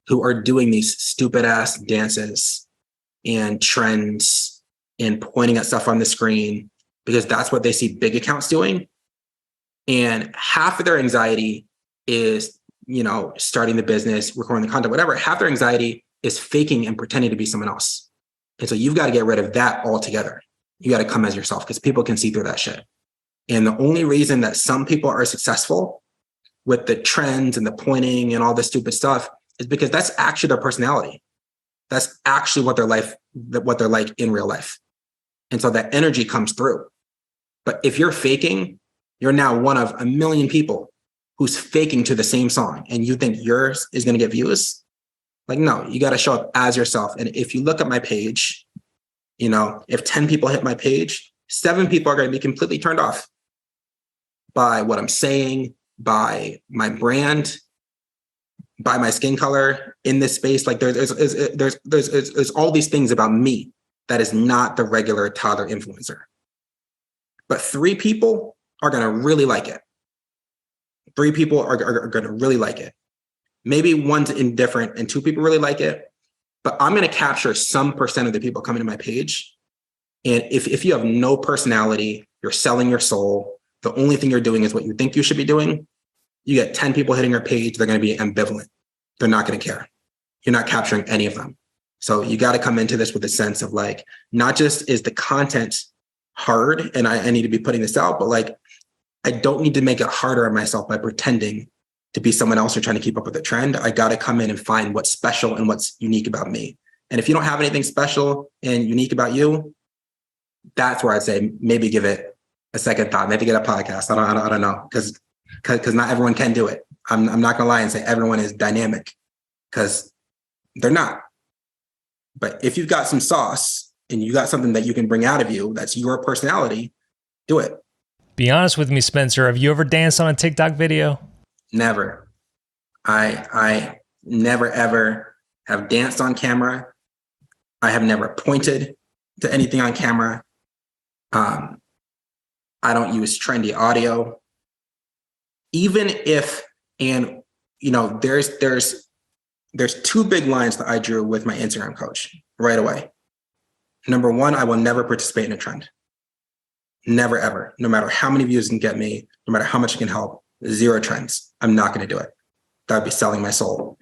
who are doing these stupid ass dances and trends and pointing at stuff on the screen because that's what they see big accounts doing. And half of their anxiety is, starting the business, recording the content, whatever. Half their anxiety is faking and pretending to be someone else. And so you've got to get rid of that altogether. You got to come as yourself, because people can see through that shit. And the only reason that some people are successful with the trends and the pointing and all this stupid stuff is because that's actually their personality. That's actually what they're like in real life. And so that energy comes through. But if you're faking, you're now one of a million people who's faking to the same song, and you think yours is going to get views. Like, no, you got to show up as yourself. And if you look at my page, if 10 people hit my page, 7 people are going to be completely turned off by what I'm saying, by my brand, by my skin color in this space. Like there's all these things about me that is not the regular toddler influencer. But 3 people are going to really like it. 3 people are going to really like it. Maybe one's indifferent and 2 people really like it. But I'm going to capture some percent of the people coming to my page. And if you have no personality, you're selling your soul. The only thing you're doing is what you think you should be doing. You get 10 people hitting your page, they're going to be ambivalent. They're not going to care. You're not capturing any of them. So you got to come into this with a sense of like, not just is the content hard and I need to be putting this out, but like, I don't need to make it harder on myself by pretending to be someone else or trying to keep up with the trend. I got to come in and find what's special and what's unique about me. And if you don't have anything special and unique about you, that's where I'd say maybe give it a second thought. Maybe get a podcast. I don't know, because not everyone can do it. I'm not gonna lie and say everyone is dynamic, because they're not. But if you've got some sauce and you got something that you can bring out of you, that's your personality, do it. Be honest with me, Spencer. Have you ever danced on a TikTok video? Never. I never ever have danced on camera. I have never pointed to anything on camera. I don't use trendy audio. Even if, and you know, there's two big lines that I drew with my Instagram coach right away. Number one, I will never participate in a trend. Never, ever. No matter how many views it can get me, no matter how much it can help, 0 trends. I'm not going to do it. That would be selling my soul.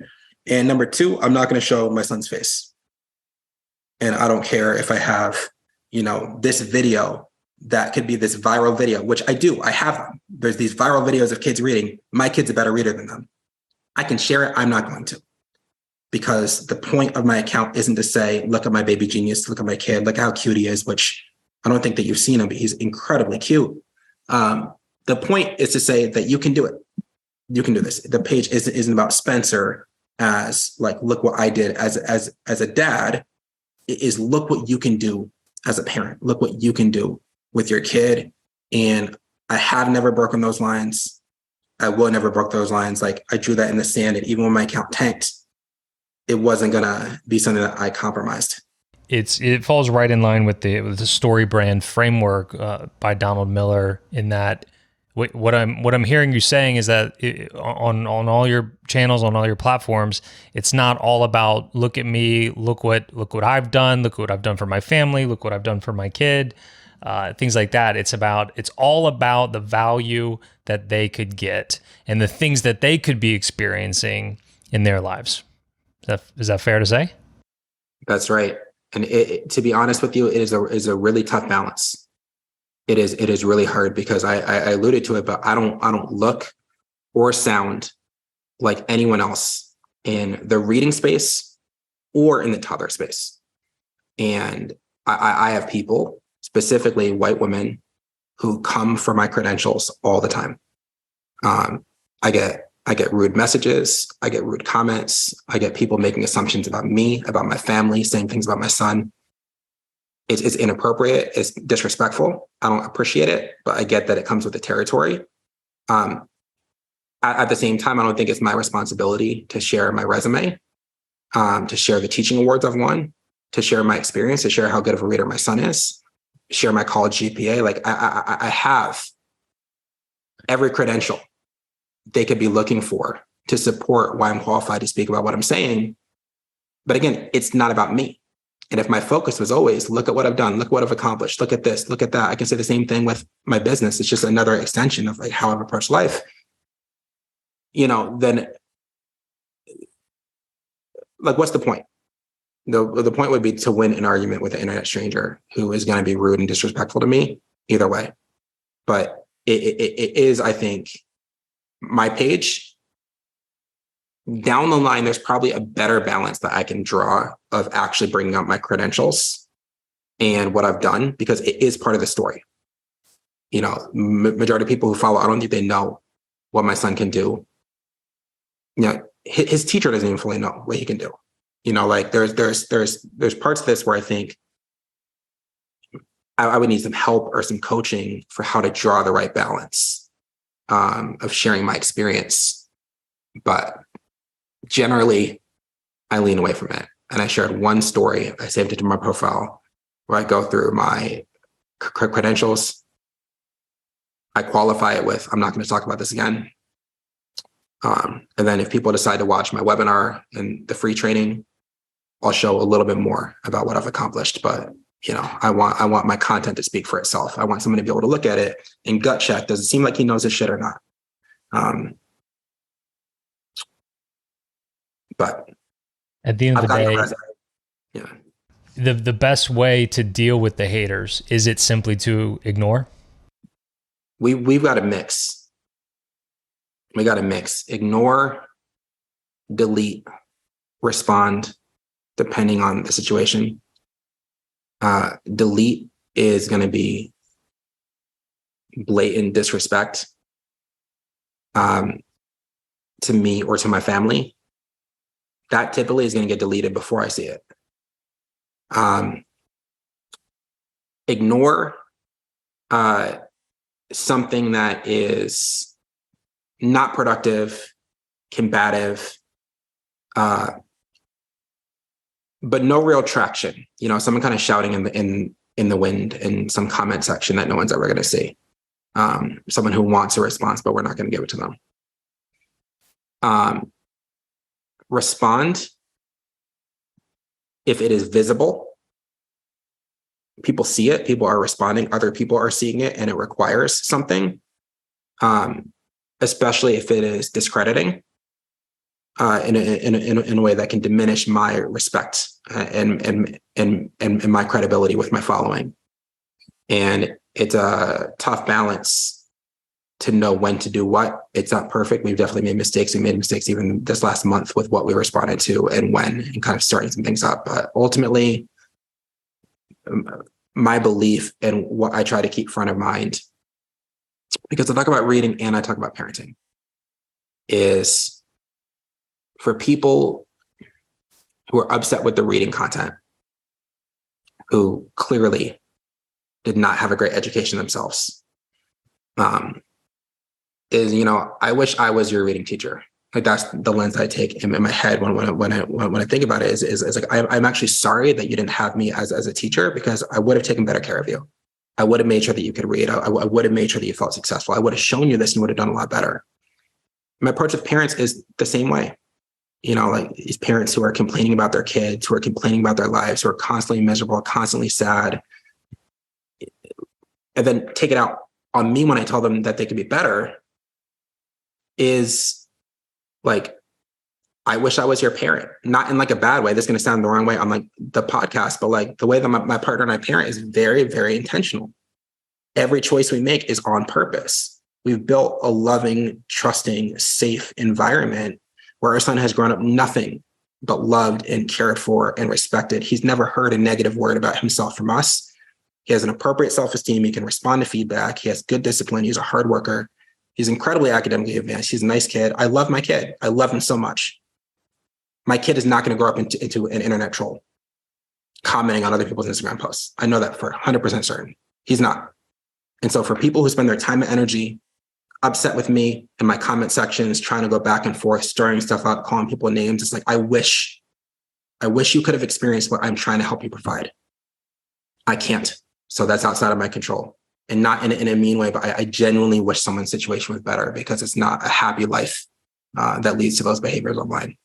And number two, I'm not going to show my son's face. And I don't care if I have, you know, this video that could be this viral video, which I do. I have them. There's these viral videos of kids reading. My kid's a better reader than them. I can share it. I'm not going to. Because the point of my account isn't to say, look at my baby genius, look at my kid, look how cute he is, which I don't think that you've seen him, but he's incredibly cute. The point is to say that you can do it. You can do this. The page isn't about Spencer as like, look what I did as a dad. It is look what you can do as a parent. Look what you can do with your kid. And I have never broken those lines. I will never break those lines. Like I drew that in the sand. And even when my account tanked, it wasn't gonna be something that I compromised. It falls right in line with the story brand framework by Donald Miller. In that, what I'm hearing you saying is that on all your channels, on all your platforms, it's not all about look at me, look what I've done, look what I've done for my family, look what I've done for my kid, things like that. It's all about the value that they could get and the things that they could be experiencing in their lives. Is that fair to say? That's right. And to be honest with you, it is a really tough balance. It is really hard because I alluded to it, but I don't look or sound like anyone else in the reading space or in the toddler space. And I have people, specifically white women, who come for my credentials all the time. I get rude messages. I get rude comments. I get people making assumptions about me, about my family, saying things about my son. It's inappropriate. It's disrespectful. I don't appreciate it, but I get that it comes with the territory. At the same time, I don't think it's my responsibility to share my resume, to share the teaching awards I've won, to share my experience, to share how good of a reader my son is, share my college GPA. Like I have every credential they could be looking for to support why I'm qualified to speak about what I'm saying. But again, it's not about me. And if my focus was always, look at what I've done, look what I've accomplished, look at this, look at that. I can say the same thing with my business. It's just another extension of like how I've approached life. You know, then like, what's the point? The point would be to win an argument with an internet stranger who is going to be rude and disrespectful to me either way. But it is, I think, my page, down the line, there's probably a better balance that I can draw of actually bringing up my credentials and what I've done, because it is part of the story. You know, majority of people who follow, I don't think they know what my son can do. You know, his teacher doesn't even fully know what he can do. You know, like there's parts of this where I think I would need some help or some coaching for how to draw the right balance of sharing my experience. But generally, I lean away from it. And I shared one story. I saved it to my profile where I go through my credentials. I qualify it with, I'm not going to talk about this again. And then if people decide to watch my webinar and the free training, I'll show a little bit more about what I've accomplished. But I want my content to speak for itself. I want someone to be able to look at it and gut check. Does it seem like he knows his shit or not? But at the end of the day, yeah. The best way to deal with the haters, is it simply to ignore? We've got to mix. We got to mix. Ignore, delete, respond, depending on the situation. Delete is going to be blatant disrespect to me or to my family. That typically is going to get deleted before I see it. Ignore something that is not productive, combative, but no real traction. Someone kind of shouting in the wind in some comment section that no one's ever going to see. Someone who wants a response, but we're not going to give it to them. Respond if it is visible. People see it, people are responding, other people are seeing it, and it requires something, especially if it is discrediting in a way that can diminish my respect and my credibility with my following. And it's a tough balance to know when to do what. It's not perfect. We've definitely made mistakes. We made mistakes even this last month with what we responded to and when, and kind of starting some things up. But ultimately, my belief and what I try to keep front of mind, because I talk about reading and I talk about parenting, is for people who are upset with the reading content, who clearly did not have a great education themselves, I wish I was your reading teacher. Like, that's the lens I take in my head when I think about it. Is like I'm actually sorry that you didn't have me as a teacher, because I would have taken better care of you. I would have made sure that you could read. I would have made sure that you felt successful. I would have shown you this and you would have done a lot better. My approach with parents is the same way. Like these parents who are complaining about their kids, who are complaining about their lives, who are constantly miserable, constantly sad, and then take it out on me when I tell them that they could be better, is like, I wish I was your parent. Not in like a bad way. This is going to sound the wrong way on like the podcast, but like the way that my partner and I parent is very, very intentional. Every choice we make is on purpose. We've built a loving, trusting, safe environment where our son has grown up nothing but loved and cared for and respected. He's never heard a negative word about himself from us. He has an appropriate self-esteem. He can respond to feedback. He has good discipline. He's a hard worker. He's incredibly academically advanced. He's a nice kid. I love my kid. I love him so much. My kid is not going to grow up into an internet troll commenting on other people's Instagram posts. I know that for 100% certain. He's not. And so for people who spend their time and energy upset with me in my comment sections, trying to go back and forth, stirring stuff up, calling people names, it's like, I wish you could have experienced what I'm trying to help you provide. I can't. So that's outside of my control. And not in a mean way, but I genuinely wish someone's situation was better, because it's not a happy life that leads to those behaviors online.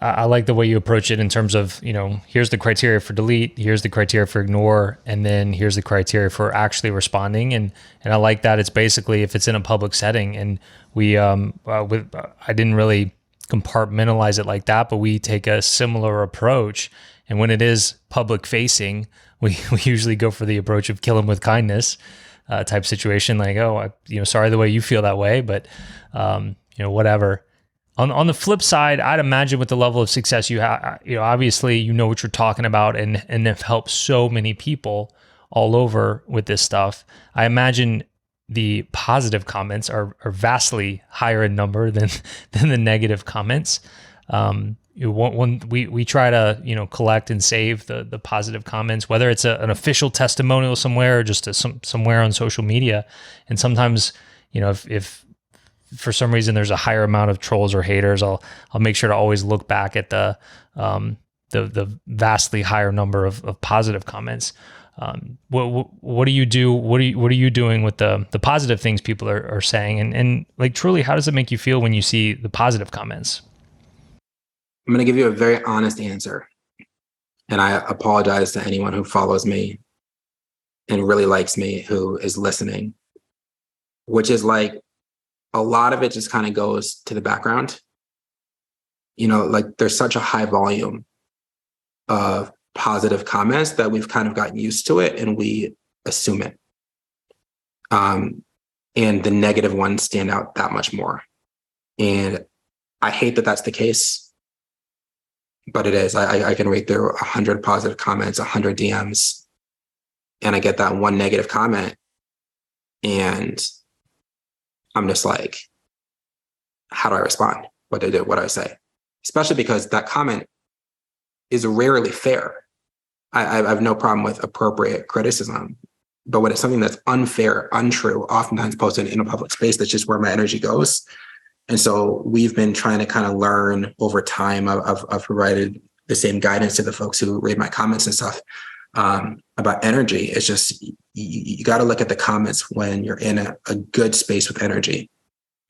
I like the way you approach it in terms of, here's the criteria for delete, here's the criteria for ignore, and then here's the criteria for actually responding. And I like that it's basically, if it's in a public setting, and I didn't really compartmentalize it like that, but we take a similar approach. And when it is public facing, we usually go for the approach of kill them with kindness type situation. Like, sorry the way you feel that way, but whatever. On the flip side, I'd imagine with the level of success you have, obviously you know what you're talking about, and have helped so many people all over with this stuff. I imagine the positive comments are vastly higher in number than the negative comments. We try to collect and save the positive comments, whether it's an official testimonial somewhere or just somewhere on social media. And sometimes if for some reason there's a higher amount of trolls or haters, I'll make sure to always look back at the vastly higher number of positive comments. What do you do? What are you doing with the positive things people are saying? And like, truly, how does it make you feel when you see the positive comments? I'm going to give you a very honest answer. And I apologize to anyone who follows me and really likes me, who is listening, which is like a lot of it just kind of goes to the background. Like there's such a high volume of positive comments that we've kind of gotten used to it and we assume it. And the negative ones stand out that much more. And I hate that that's the case, but it is. I can read through 100 positive comments, 100 DMs, and I get that one negative comment. And I'm just like, how do I respond? What do I do? What do I say? Especially because that comment is rarely fair. I have no problem with appropriate criticism, but when it's something that's unfair, untrue, oftentimes posted in a public space, that's just where my energy goes. And so we've been trying to kind of learn over time. I've provided the same guidance to the folks who read my comments and stuff about energy. It's just, you got to look at the comments when you're in a good space with energy,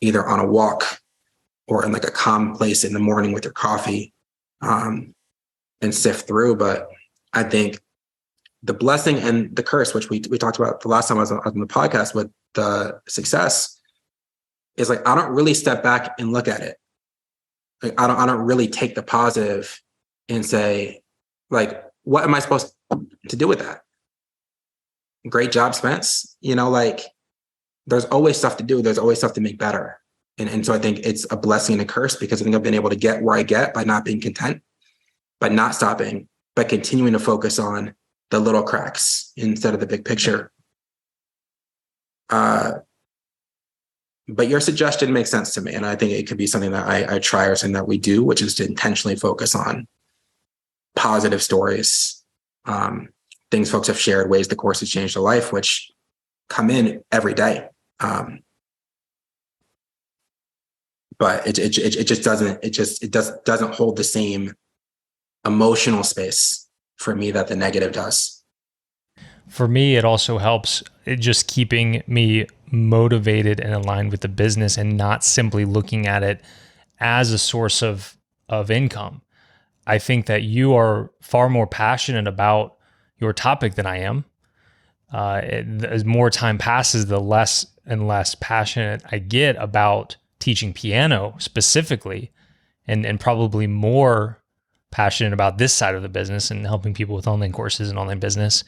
either on a walk or in like a calm place in the morning with your coffee, and sift through. But I think the blessing and the curse, which we talked about the last time I was on the podcast with the success, is like, I don't really step back and look at it. Like, I don't really take the positive and say, like, what am I supposed to do with that? Great job, Spence. Like, there's always stuff to do. There's always stuff to make better. And so I think it's a blessing and a curse, because I think I've been able to get where I get by not being content, by not stopping, by continuing to focus on the little cracks instead of the big picture. But your suggestion makes sense to me. And I think it could be something that I try, or something that we do, which is to intentionally focus on positive stories, things folks have shared, ways the course has changed their life, which come in every day. But it just doesn't hold the same emotional space for me that the negative does. For me, it also helps it just keeping me motivated and aligned with the business, and not simply looking at it as a source of income. I think that you are far more passionate about your topic than I am. As more time passes, the less and less passionate I get about teaching piano specifically, and probably more passionate about this side of the business and helping people with online courses and online business.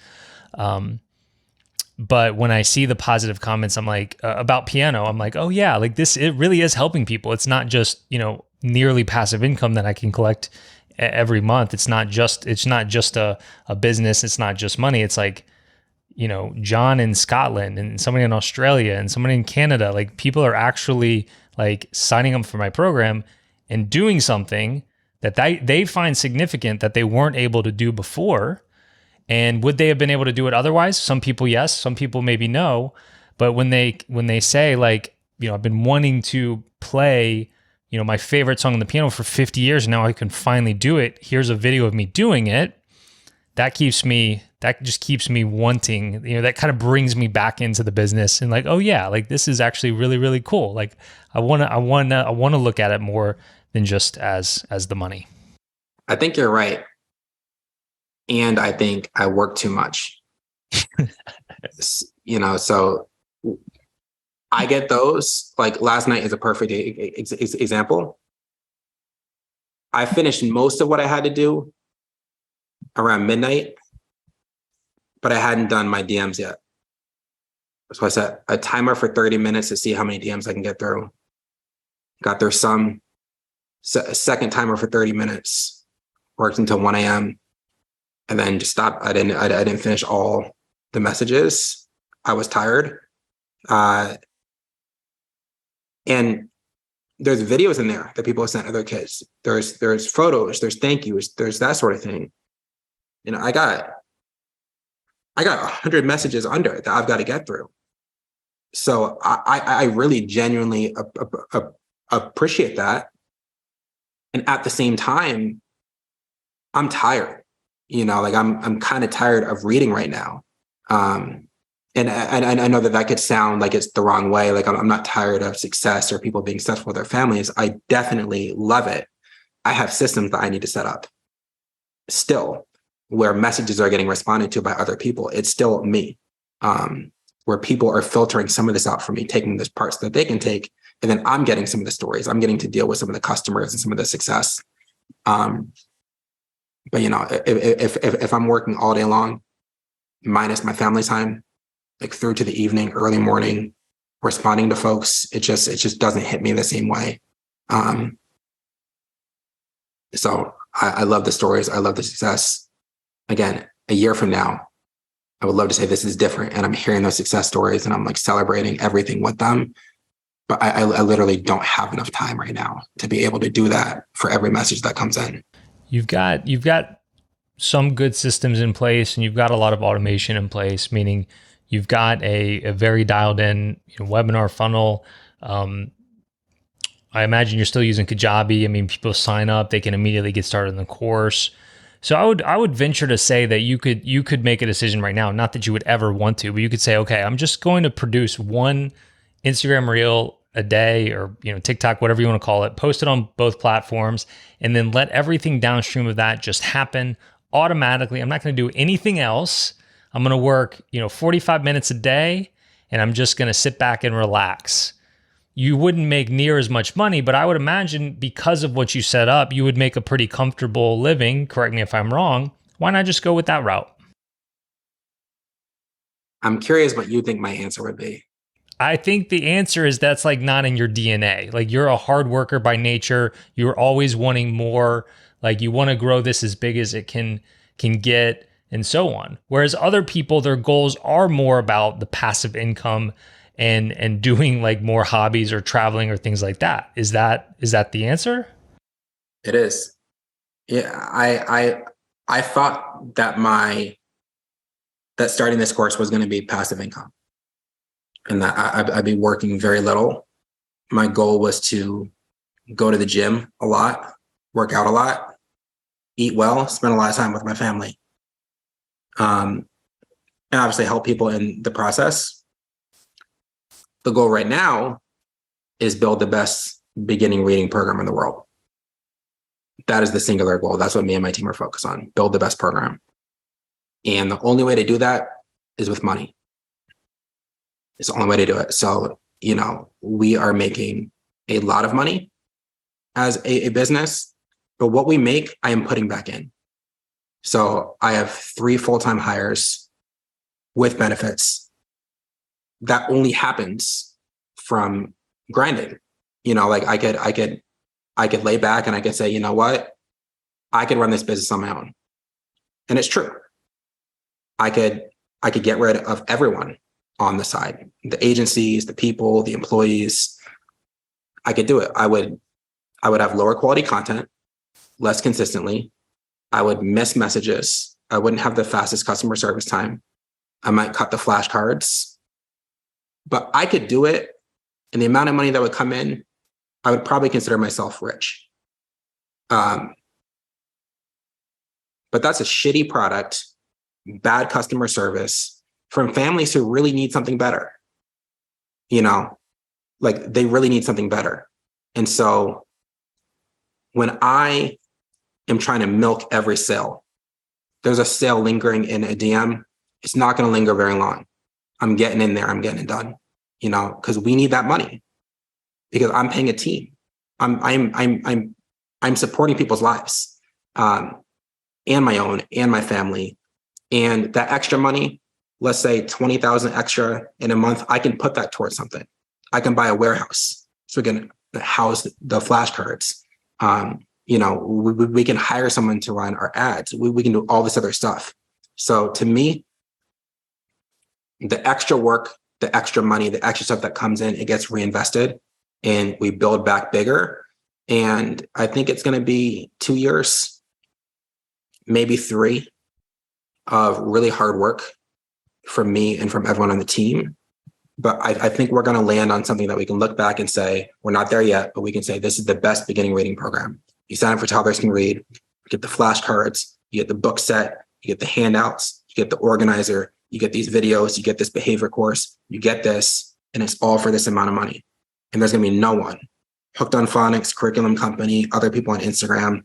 But when I see the positive comments, I'm like, about piano, I'm like, oh yeah, like this, it really is helping people. It's not just, nearly passive income that I can collect every month. It's not just a business. It's not just money. It's like, John in Scotland and somebody in Australia and somebody in Canada, like people are actually like signing up for my program and doing something that they find significant that they weren't able to do before. And would they have been able to do it otherwise? Some people, yes. Some people maybe no. But when they say like, I've been wanting to play, my favorite song on the piano for 50 years, and now I can finally do it. Here's a video of me doing it. That just keeps me wanting, that kind of brings me back into the business and like, oh yeah, like this is actually really, really cool. Like I want to look at it more than just as the money. I think you're right. And I think I work too much. So I get those. Like last night is a perfect example. I finished most of what I had to do around midnight, but I hadn't done my DMs yet. So I set a timer for 30 minutes to see how many DMs I can get through. Got there some. A second timer for 30 minutes. Worked until 1 a.m. and then just stopped. I didn't finish all the messages. I was tired. And there's videos in there that people have sent to their kids. There's photos, there's thank yous, there's that sort of thing. I got 100 messages under it that I've got to get through. So I really genuinely appreciate that. And at the same time, I'm tired. I'm kind of tired of reading right now. And I know that could sound like it's the wrong way. Like I'm not tired of success or people being successful with their families. I definitely love it. I have systems that I need to set up still. where messages are getting responded to by other people. It's still me, where people are filtering some of this out for me, taking the parts that they can take. And then I'm getting some of the stories. I'm getting to deal with some of the customers and some of the success. But if I'm working all day long, minus my family time, like through to the evening, early morning, responding to folks, it just doesn't hit me the same way. So I love the stories. I love the success. Again, a year from now, I would love to say this is different, and I'm hearing those success stories and I'm like celebrating everything with them. But I literally don't have enough time right now to be able to do that for every message that comes in. You've got some good systems in place, and you've got a lot of automation in place, meaning you've got a very dialed in webinar funnel. I imagine you're still using Kajabi. I mean, people sign up, they can immediately get started in the course. So I would venture to say that you could make a decision right now, not that you would ever want to, but you could say, okay, I'm just going to produce one Instagram reel a day, or TikTok, whatever you want to call it, post it on both platforms, and then let everything downstream of that just happen automatically. I'm not going to do anything else. I'm going to work 45 minutes a day, and I'm just going to sit back and relax. You wouldn't make near as much money, but I would imagine because of what you set up, you would make a pretty comfortable living. Correct me if I'm wrong. Why not just go with that route? I'm curious what you think my answer would be. I think the answer is that's like not in your DNA. Like, you're a hard worker by nature. You're always wanting more. Like, you want to grow this as big as it can get, and so on. Whereas other people, their goals are more about the passive income and doing like more hobbies or traveling or things like that. Is that the answer? It is. Yeah, I thought that that starting this course was going to be passive income, and that I'd be working very little. My goal was to go to the gym a lot, work out a lot, eat well, spend a lot of time with my family, and obviously help people in the process. The goal right now is build the best beginning reading program in the world. That is the singular goal. That's what me and my team are focused on, build the best program. And the only way to do that is with money. It's the only way to do it. So, we are making a lot of money as a business, but what we make, I am putting back in. So I have 3 full-time hires with benefits. That only happens from grinding. Like I could lay back and I could say, you know what? I could run this business on my own. And it's true. I could get rid of everyone on the side, the agencies, the people, the employees. I could do it. I would have lower quality content, less consistently. I would miss messages. I wouldn't have the fastest customer service time. I might cut the flashcards. But I could do it, and the amount of money that would come in, I would probably consider myself rich. But that's a shitty product, bad customer service from families who really need something better. Like they really need something better. And so when I am trying to milk every sale, there's a sale lingering in a DM. It's not going to linger very long. I'm getting in there. I'm getting it done, because we need that money, because I'm paying a team. I'm supporting people's lives, and my own and my family. And that extra money, let's say 20,000 extra in a month, I can put that towards something. I can buy a warehouse so we can house the flashcards. We can hire someone to run our ads. We can do all this other stuff. So to me, the extra work, the extra money, the extra stuff that comes in, it gets reinvested and we build back bigger. And I think it's going to be 2 years, maybe 3, of really hard work from me and from everyone on the team. But I think we're going to land on something that we can look back and say, we're not there yet, but we can say this is the best beginning reading program. You sign up for Toddlers Can Read, you get the flashcards, you get the book set, you get the handouts, you get the organizer, you get these videos, you get this behavior course, you get this, and it's all for this amount of money. And there's going to be no one. Hooked on Phonics, Curriculum Company, other people on Instagram.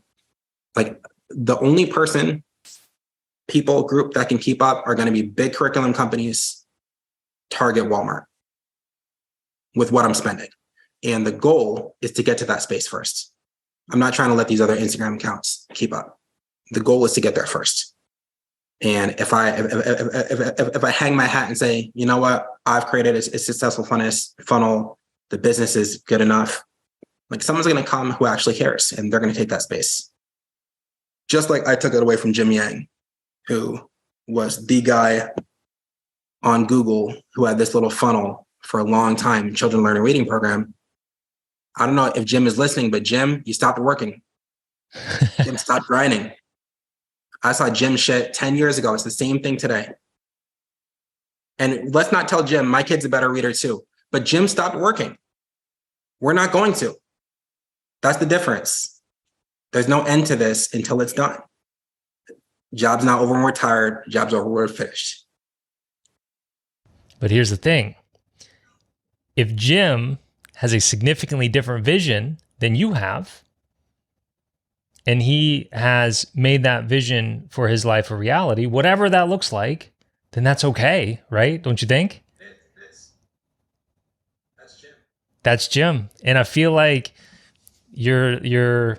Like the only person people group that can keep up are going to be big curriculum companies, Target, Walmart, with what I'm spending. And the goal is to get to that space first. I'm not trying to let these other Instagram accounts keep up. The goal is to get there first. And if I hang my hat and say, you know what, I've created a successful funnel, the business is good enough, like someone's going to come who actually cares, and they're going to take that space. Just like I took it away from Jim Yang, who was the guy on Google who had this little funnel for a long time, children learning reading program. I don't know if Jim is listening, but Jim, you stopped working. Jim stopped grinding. I saw Jim shit 10 years ago. It's the same thing today. And let's not tell Jim, my kid's a better reader too. But Jim stopped working. We're not going to. That's the difference. There's no end to this until it's done. Job's not over when we're tired. Job's over when we're finished. But here's the thing. If Jim has a significantly different vision than you have, and he has made that vision for his life a reality, whatever that looks like, then that's okay, right? Don't you think? That's Jim. That's Jim. And I feel like you're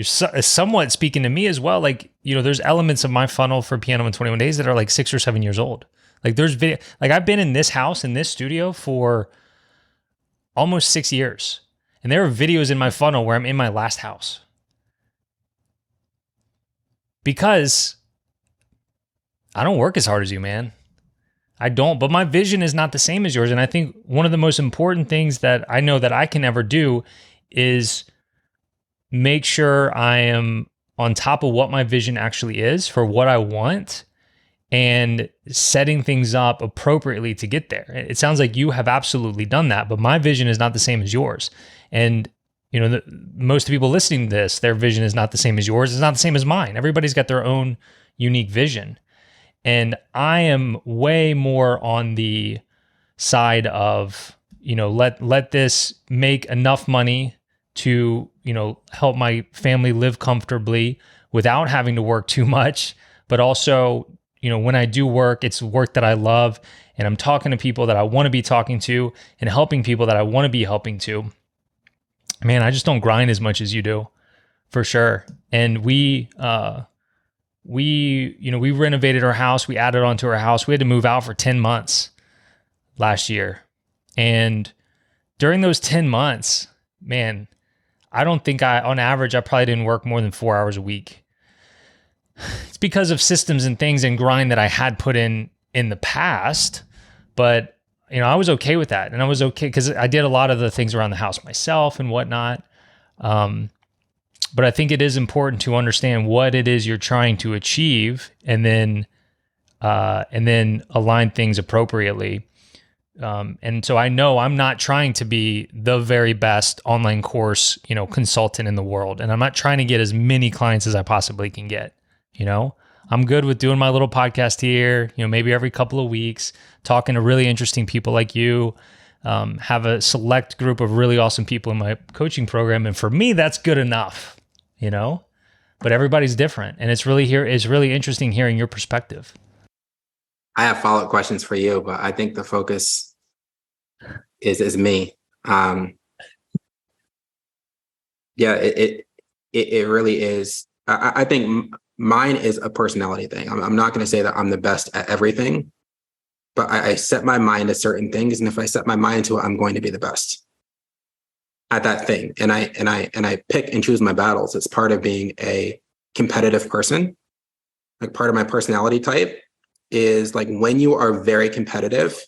somewhat speaking to me as well. Like, you know, there's elements of my funnel for Piano in 21 Days that are like 6 or 7 years old. Like there's video, like I've been in this house, in this studio for almost 6 years. And there are videos in my funnel where I'm in my last house. Because I don't work as hard as you, man. I don't, but my vision is not the same as yours. And I think one of the most important things that I know that I can ever do is make sure I am on top of what my vision actually is for what I want and setting things up appropriately to get there. It sounds like you have absolutely done that, but my vision is not the same as yours. And you know, most people listening to this, their vision is not the same as yours. It's not the same as mine. Everybody's got their own unique vision. And I am way more on the side of, you know, let this make enough money to, you know, help my family live comfortably without having to work too much. But also, you know, when I do work, it's work that I love, and I'm talking to people that I want to be talking to and helping people that I want to be helping to. Man, I just don't grind as much as you do, for sure. And we renovated our house. We added on to our house. We had to move out for 10 months last year. And during those 10 months, man, I don't think on average, I probably didn't work more than 4 hours a week. It's because of systems and things and grind that I had put in the past, but you know, I was okay with that. And I was okay because I did a lot of the things around the house myself and whatnot. But I think it is important to understand what it is you're trying to achieve and then align things appropriately. And so I know I'm not trying to be the very best online course, you know, consultant in the world. And I'm not trying to get as many clients as I possibly can get, you know? I'm good with doing my little podcast here, you know, maybe every couple of weeks, talking to really interesting people like you, have a select group of really awesome people in my coaching program. And for me, that's good enough, you know, but everybody's different. And it's really interesting hearing your perspective. I have follow-up questions for you, but I think the focus is me. Yeah, it really is. I think mine is a personality thing. I'm not going to say that I'm the best at everything, but I set my mind to certain things. And if I set my mind to it, I'm going to be the best at that thing. And I pick and choose my battles. It's part of being a competitive person. Like part of my personality type is like when you are very competitive,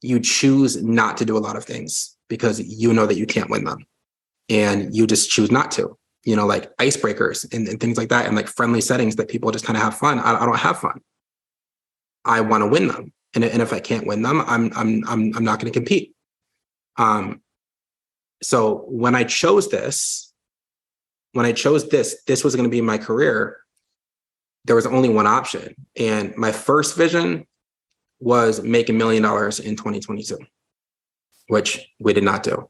you choose not to do a lot of things because you know that you can't win them. And you just choose not to. You know, like icebreakers and things like that, and like friendly settings that people just kind of have fun. I don't have fun. I want to win them, and if I can't win them, I'm not going to compete. So when I chose this, this was going to be my career. There was only one option, and my first vision was make $1 million in 2022, which we did not do.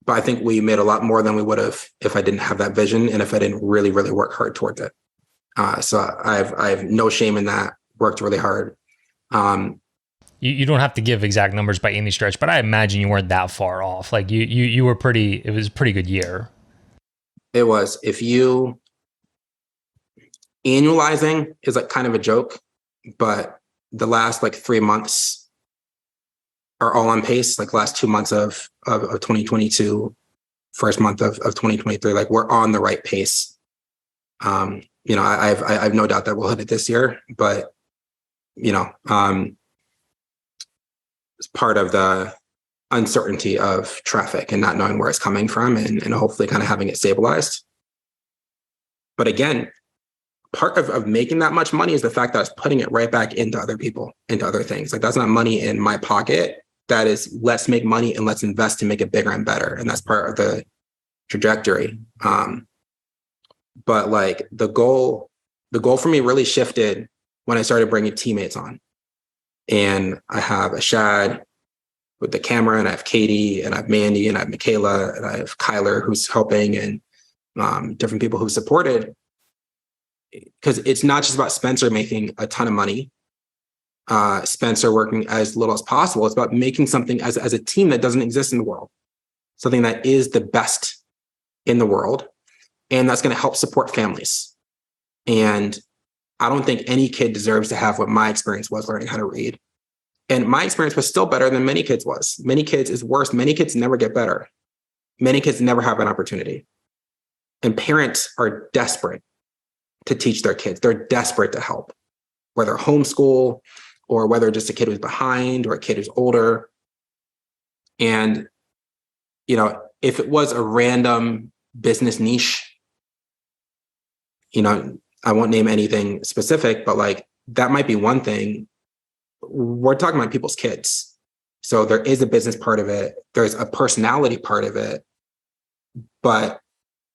but I think we made a lot more than we would have if I didn't have that vision and if I didn't really, really work hard towards it. So I have no shame in that. Worked really hard. You don't have to give exact numbers by any stretch, but I imagine you weren't that far off. Like you were pretty. It was a pretty good year. It was. If you annualizing is like kind of a joke, but the last like 3 months are all on pace. Like last 2 months of 2022, first month of 2023, like we're on the right pace. I've no doubt that we'll hit it this year, but it's part of the uncertainty of traffic and not knowing where it's coming from and hopefully kind of having it stabilized. But again, part of making that much money is the fact that I was putting it right back into other people, into other things. Like that's not money in my pocket. That is, let's make money and let's invest to make it bigger and better. And that's part of the trajectory. But like the goal for me really shifted when I started bringing teammates on. And I have a Shad with the camera, and I have Katie, and I have Mandy, and I have Michaela, and I have Kyler who's helping, and different people who supported. Because it's not just about Spencer making a ton of money, Spencer working as little as possible. It's about making something as a team that doesn't exist in the world, something that is the best in the world, and that's going to help support families. And I don't think any kid deserves to have what my experience was learning how to read. And my experience was still better than many kids was. Many kids is worse. Many kids never get better. Many kids never have an opportunity. And parents are desperate to teach their kids. They're desperate to help, whether homeschool or whether just a kid who's behind or a kid who's older. And, if it was a random business niche, I won't name anything specific, but like that might be one thing. We're talking about people's kids. So there is a business part of it. There's a personality part of it. But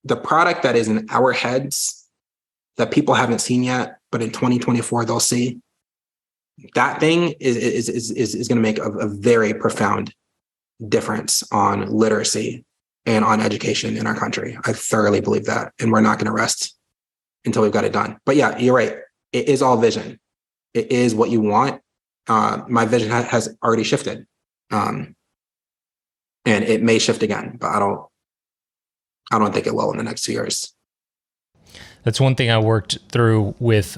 the product that is in our heads that people haven't seen yet, but in 2024 they'll see, that thing is going to make a very profound difference on literacy and on education in our country. I thoroughly believe that. And we're not going to rest until we've got it done. But yeah, you're right. It is all vision. It is what you want. My vision has already shifted. And it may shift again, but I don't think it will in the next 2 years. That's one thing I worked through with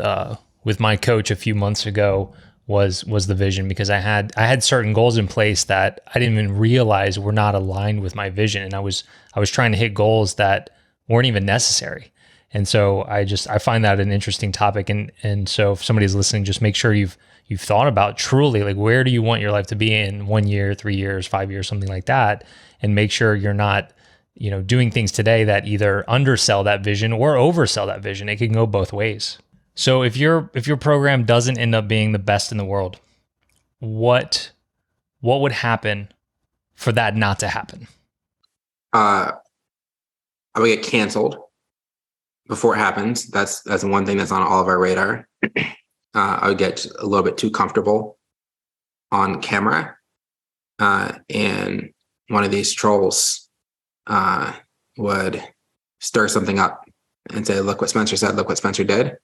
my coach a few months ago was the vision, because I had certain goals in place that I didn't even realize were not aligned with my vision. And I was trying to hit goals that weren't even necessary. And so I find that an interesting topic. And so if somebody's listening, just make sure you've thought about truly, like, where do you want your life to be in 1 year, 3 years, 5 years, something like that. And make sure you're not, doing things today that either undersell that vision or oversell that vision. It can go both ways. So if your program doesn't end up being the best in the world, what would happen for that not to happen? I would get canceled before it happens. That's one thing that's on all of our radar. I would get a little bit too comfortable on camera, and one of these trolls would stir something up and say, look what Spencer said, look what Spencer did,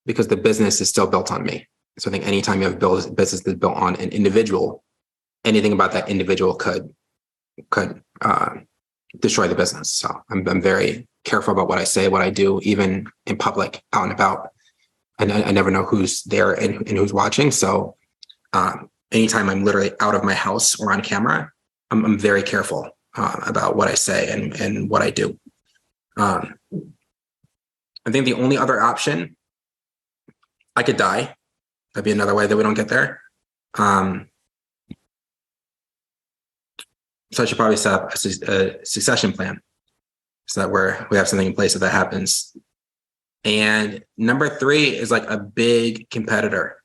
because the business is still built on me. So I think anytime you have a business that's built on an individual, anything about that individual could destroy the business. So I'm very careful about what I say, what I do, even in public, out and about. I never know who's there and who's watching. So anytime I'm literally out of my house or on camera, I'm very careful about what I say and what I do. I think the only other option, I could die. That'd be another way that we don't get there. So I should probably set up a succession plan so that we have something in place if that happens. And number 3 is like a big competitor,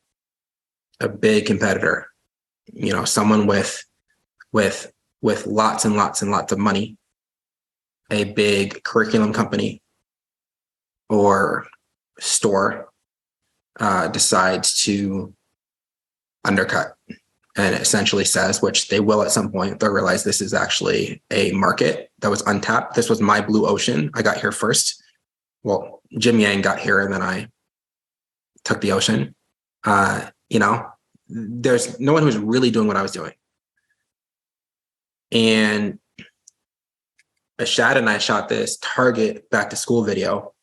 someone with lots and lots and lots of money, a big curriculum company or store decides to undercut and it essentially says, which they will at some point, they'll realize this is actually a market that was untapped. This was my blue ocean. I got here first. Well, Jim Yang got here and then I took the ocean. There's no one who's really doing what I was doing. And Ashad and I shot this Target back to school video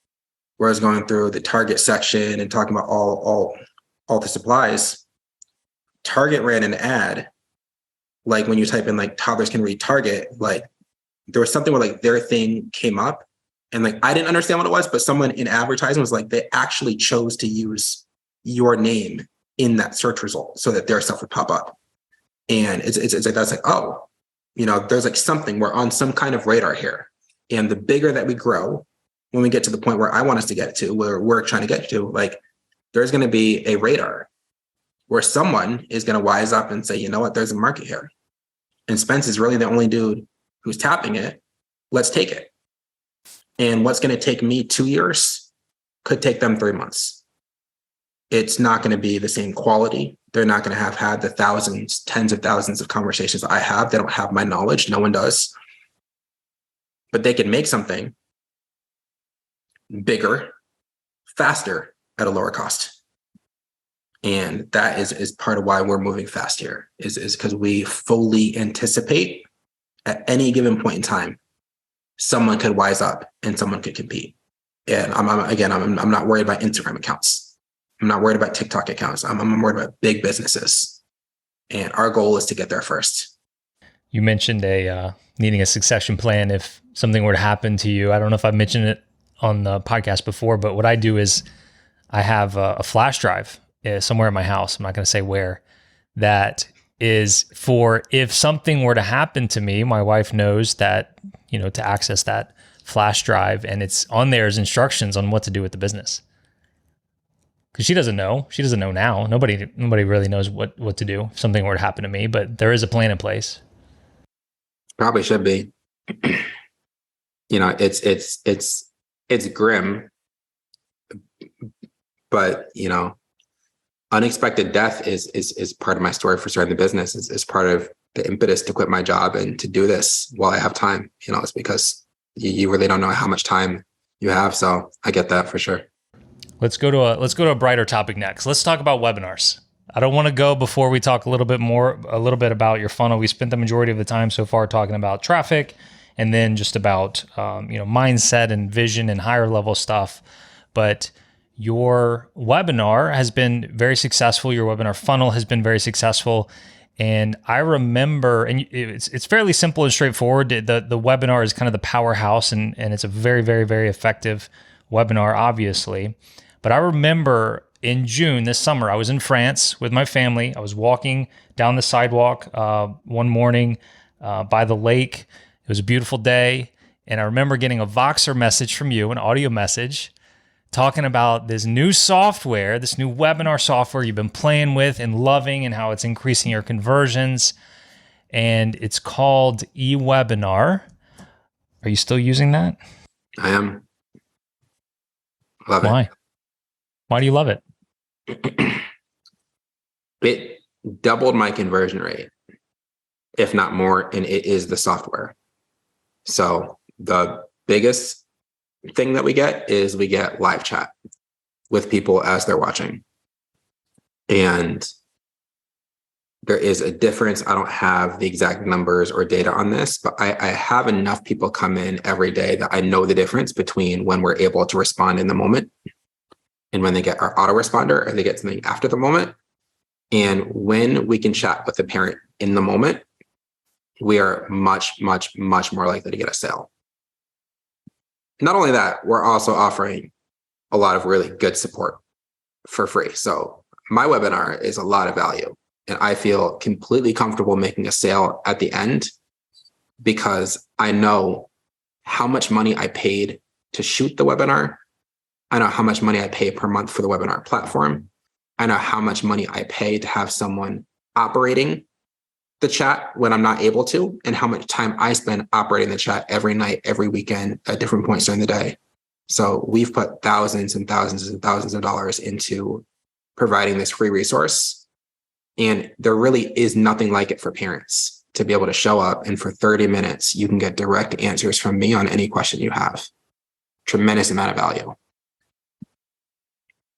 where I was going through the Target section and talking about all the supplies. Target ran an ad, like when you type in like toddlers can read Target, like there was something where like their thing came up and like I didn't understand what it was, but someone in advertising was like, they actually chose to use your name in that search result so that their stuff would pop up. And it's like, that's like, oh, there's like something, we're on some kind of radar here. And the bigger that we grow, when we get to the point where I want us to get to, where we're trying to get to, like there's going to be a radar where someone is going to wise up and say, you know what, there's a market here. And Spence is really the only dude who's tapping it. Let's take it. And what's going to take me 2 years could take them 3 months. It's not going to be the same quality. They're not going to have had the thousands, tens of thousands of conversations I have. They don't have my knowledge. No one does. But they can make something bigger, faster, at a lower cost. And that is part of why we're moving fast here, is because we fully anticipate at any given point in time, someone could wise up and someone could compete. And I'm not worried about Instagram accounts. I'm not worried about TikTok accounts. I'm worried about big businesses. And our goal is to get there first. You mentioned needing a succession plan if something were to happen to you. I don't know if I've mentioned it on the podcast before, but what I do is I have a flash drive somewhere in my house. I'm not going to say where. That is for if something were to happen to me, my wife knows that, to access that flash drive, and it's on there as instructions on what to do with the business. Because she doesn't know. She doesn't know now. Nobody really knows what to do if something were to happen to me, but there is a plan in place. Probably should be. It's grim, but unexpected death is part of my story for starting the business. Is part of the impetus to quit my job and to do this while I have time. It's because you really don't know how much time you have. So I get that for sure. Let's go to a brighter topic next. Let's talk about webinars. I don't want to go before we talk a little bit about your funnel. We spent the majority of the time so far talking about traffic and then just about mindset and vision and higher level stuff. But your webinar has been very successful. Your webinar funnel has been very successful. And I remember, and it's fairly simple and straightforward. The webinar is kind of the powerhouse, and it's a very, very, very effective webinar, obviously. But I remember in June, this summer, I was in France with my family. I was walking down the sidewalk one morning by the lake. It was a beautiful day. And I remember getting a Voxer message from you, an audio message, talking about this new software, this new webinar software you've been playing with and loving and how it's increasing your conversions. And it's called eWebinar. Are you still using that? I am. Love it. Why? Why do you love it? It doubled my conversion rate, if not more, and it is the software. So the biggest thing that we get is we get live chat with people as they're watching. And there is a difference. I don't have the exact numbers or data on this, but I have enough people come in every day that I know the difference between when we're able to respond in the moment and when they get our autoresponder or they get something after the moment. And when we can chat with the parent in the moment, we are much, much, much more likely to get a sale. Not only that, we're also offering a lot of really good support for free. So my webinar is a lot of value. And I feel completely comfortable making a sale at the end because I know how much money I paid to shoot the webinar. I know how much money I pay per month for the webinar platform. I know how much money I pay to have someone operating the chat when I'm not able to, and how much time I spend operating the chat every night, every weekend at different points during the day. So we've put thousands and thousands and thousands of dollars into providing this free resource. And there really is nothing like it for parents to be able to show up, and for 30 minutes, you can get direct answers from me on any question you have. Tremendous amount of value.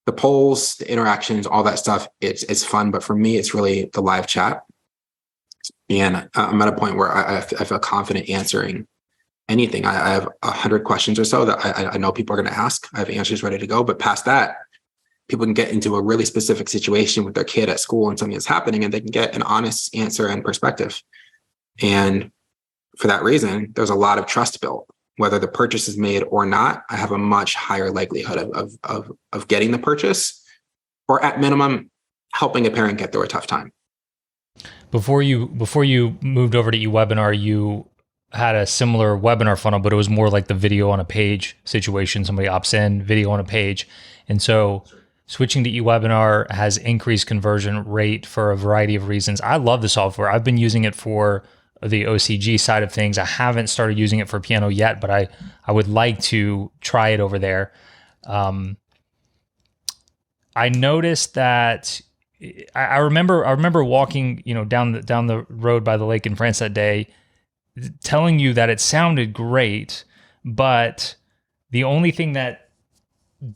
The polls, the interactions, all that stuff, it's fun. But for me, it's really the live chat. And I'm at a point where I feel confident answering anything. I have 100 questions or so that I know people are going to ask. I have answers ready to go. But past that, people can get into a really specific situation with their kid at school and something that's happening, and they can get an honest answer and perspective. And for that reason, there's a lot of trust built. Whether the purchase is made or not, I have a much higher likelihood of getting the purchase, or at minimum, helping a parent get through a tough time. Before you moved over to eWebinar, you had a similar webinar funnel, but it was more like the video on a page situation. Somebody opts in, video on a page. And so switching to eWebinar has increased conversion rate for a variety of reasons. I love the software. I've been using it for the OCG side of things. I haven't started using it for piano yet, but I would like to try it over there. I noticed that I remember walking, down the road by the lake in France that day, telling you that it sounded great, but the only thing that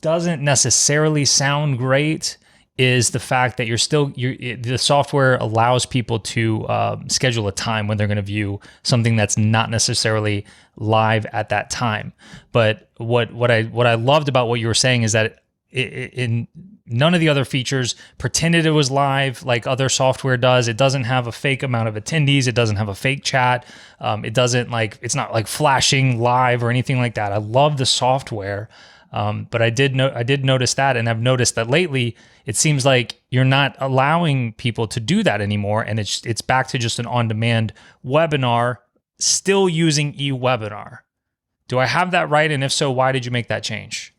doesn't necessarily sound great is the fact that the software allows people to schedule a time when they're going to view something that's not necessarily live at that time. But what I loved about what you were saying is that in none of the other features pretended it was live like other software does. It doesn't have a fake amount of attendees. It doesn't have a fake chat. It's not like flashing live or anything like that. I love the software. But I did notice that, and I've noticed that lately it seems like you're not allowing people to do that anymore, and it's back to just an on-demand webinar, still using eWebinar. Do I have that right? And if so, why did you make that change?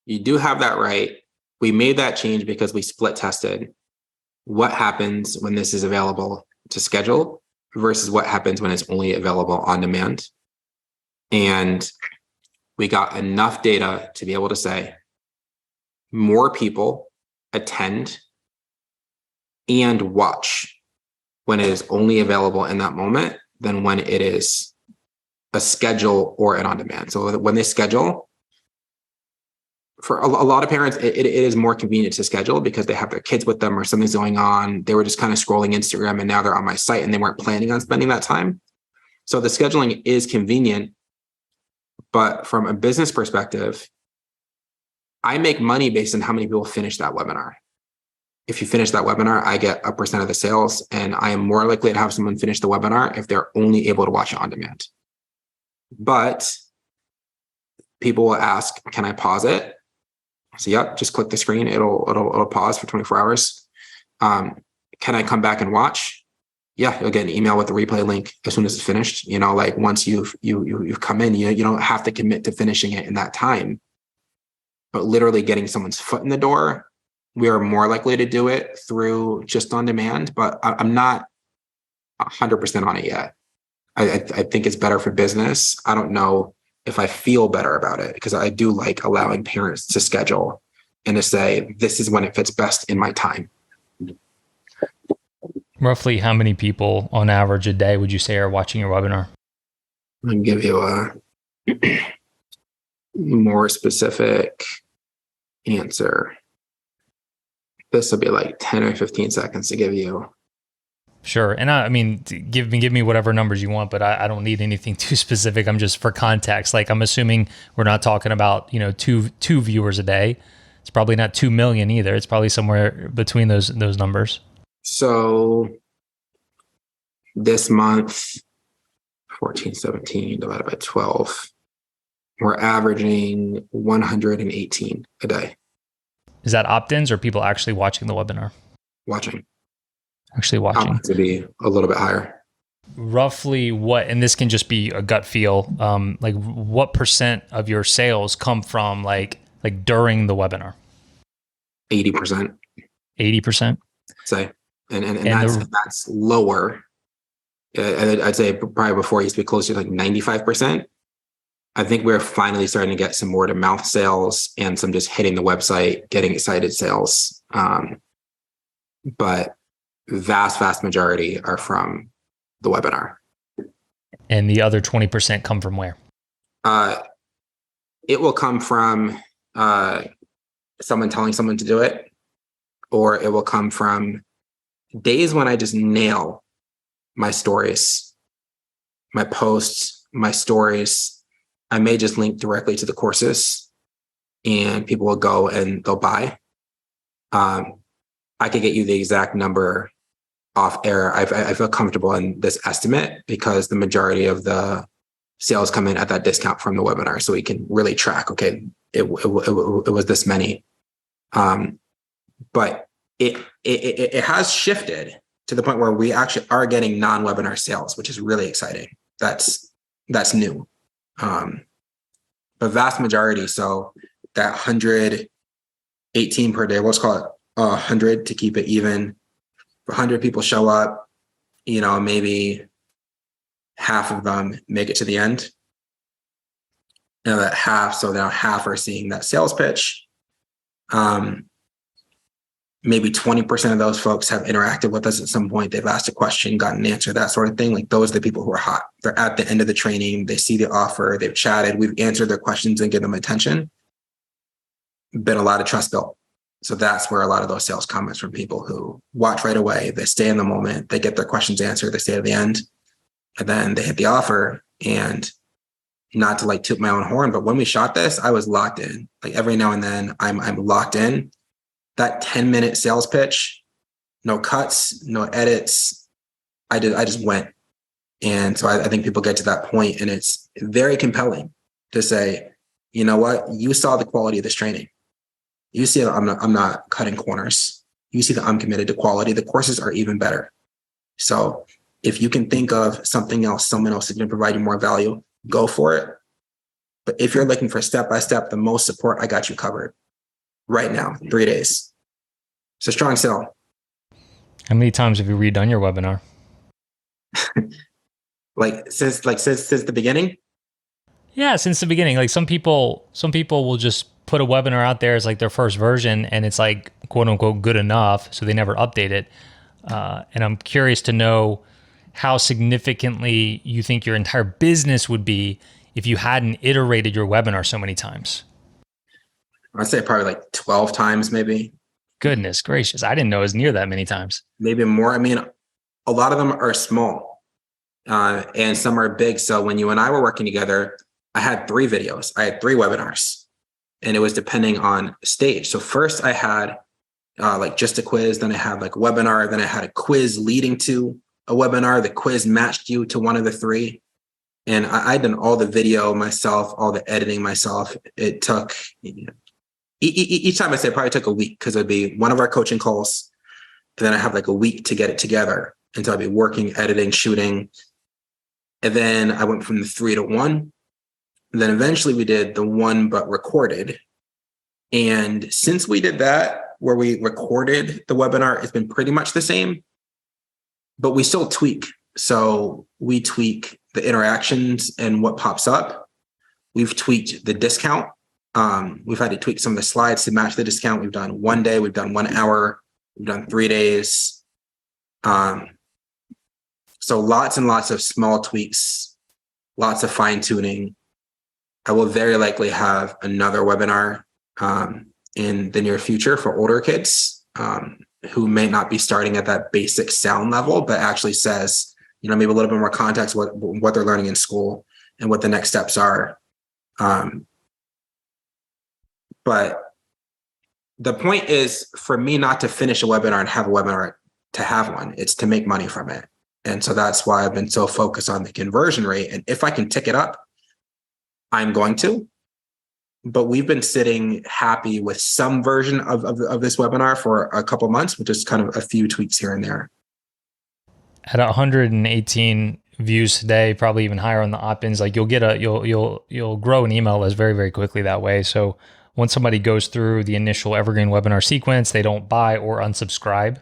You do have that right. We made that change because we split tested what happens when this is available to schedule versus what happens when it's only available on demand. And we got enough data to be able to say more people attend and watch when it is only available in that moment than when it is a schedule or an on-demand. So when they schedule, for a lot of parents, it is more convenient to schedule because they have their kids with them or something's going on. They were just kind of scrolling Instagram and now they're on my site and they weren't planning on spending that time. So the scheduling is convenient. But from a business perspective, I make money based on how many people finish that webinar. If you finish that webinar, I get a % of the sales, and I am more likely to have someone finish the webinar if they're only able to watch it on demand. But people will ask, can I pause it? So yep, just click the screen. It'll pause for 24 hours. Can I come back and watch? Yeah, you'll get an email with the replay link as soon as it's finished. Once you've come in, you don't have to commit to finishing it in that time. But literally getting someone's foot in the door, we are more likely to do it through just on demand. But I'm not 100% on it yet. I think it's better for business. I don't know if I feel better about it because I do like allowing parents to schedule and to say, this is when it fits best in my time. Roughly how many people on average a day would you say are watching your webinar? I can give you a more specific answer. This will be like 10 or 15 seconds to give you. Sure. And I mean, give me whatever numbers you want, but I don't need anything too specific. I'm just for context. Like I'm assuming we're not talking about, two viewers a day. It's probably not 2 million either. It's probably somewhere between those numbers. So this month, 14, 17 divided by 12, we're averaging 118 a day. Is that opt-ins or people actually watching the webinar? Watching. Actually watching. To be a little bit higher. Roughly what, and this can just be a gut feel, like what % of your sales come from like during the webinar? 80%. 80%? Say. And that's lower. I'd say probably before it used to be closer to like 95%. I think we're finally starting to get some word of mouth sales and some just hitting the website, getting excited sales. But vast majority are from the webinar. And the other 20% come from where? It will come from someone telling someone to do it, or it will come from days when I just nail my stories, my posts, my stories. I may just link directly to the courses and people will go and they'll buy. I could get you the exact number off air. I feel comfortable in this estimate because the majority of the sales come in at that discount from the webinar. So we can really track, okay, it was this many. But it has shifted to the point where we actually are getting non-webinar sales, which is really exciting. That's new. But vast majority, so that 118 per day, let's call it 100 to keep it even. 100 people show up, maybe half of them make it to the end. That half, so now half are seeing that sales pitch. Maybe 20% of those folks have interacted with us at some point. They've asked a question, gotten an answer, that sort of thing. Like those are the people who are hot. They're at the end of the training. They see the offer. They've chatted. We've answered their questions and given them attention. Been a lot of trust built. So that's where a lot of those sales comments from people who watch right away. They stay in the moment. They get their questions answered. They stay to the end. And then they hit the offer. And not to like toot my own horn, but when we shot this, I was locked in. Like every now and then I'm locked in. That 10-minute sales pitch, no cuts, no edits. I just went. And so I think people get to that point and it's very compelling to say, you know what? You saw the quality of this training. You see that I'm not cutting corners. You see that I'm committed to quality. The courses are even better. So if you can think of something else, someone else is going to provide you more value, go for it. But if you're looking for step-by-step, the most support, I got you covered right now, 3 days. It's a strong sell. How many times have you redone your webinar? Since the beginning? Yeah, since the beginning. Like some people will just put a webinar out there as like their first version and it's like quote unquote good enough. So they never update it. And I'm curious to know how significantly you think your entire business would be if you hadn't iterated your webinar so many times. I'd say probably like 12 times, maybe. Goodness gracious. I didn't know it was near that many times. Maybe more. I mean, a lot of them are small and some are big. So when you and I were working together, I had 3 videos. I had 3 webinars and it was depending on stage. So first I had like just a quiz, then I had like a webinar, then I had a quiz leading to a webinar. The quiz matched you to one of the 3. And I'd done all the video myself, all the editing myself. It took, each time I say it probably took a week because it'd be one of our coaching calls. And then I have like a week to get it together. And so I'd be working, editing, shooting. And then I went from the 3 to 1. And then eventually we did the 1, but recorded. And since we did that, where we recorded the webinar, it's been pretty much the same, but we still tweak. So we tweak the interactions and what pops up. We've tweaked the discount. We've had to tweak some of the slides to match the discount. We've done 1 day, we've done 1 hour, we've done 3 days. So lots and lots of small tweaks, lots of fine tuning. I will very likely have another webinar in the near future for older kids who may not be starting at that basic sound level, but actually says, maybe a little bit more context, what they're learning in school and what the next steps are. But the point is for me not to finish a webinar and have a webinar to have one. It's to make money from it. And so that's why I've been so focused on the conversion rate. And if I can tick it up, I'm going to. But we've been sitting happy with some version of this webinar for a couple of months, with just kind of a few tweaks here and there. At 118 views today, probably even higher on the opt-ins, like you'll grow an email list very, very quickly that way. So once somebody goes through the initial evergreen webinar sequence, they don't buy or unsubscribe.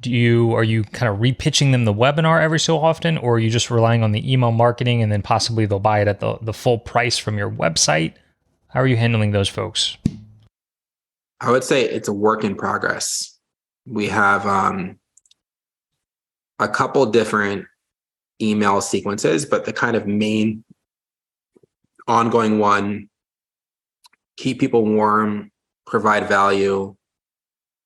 Are you kind of repitching them the webinar every so often, or are you just relying on the email marketing and then possibly they'll buy it at the full price from your website? How are you handling those folks? I would say it's a work in progress. We have a couple different email sequences, but the kind of main ongoing one, keep people warm, provide value,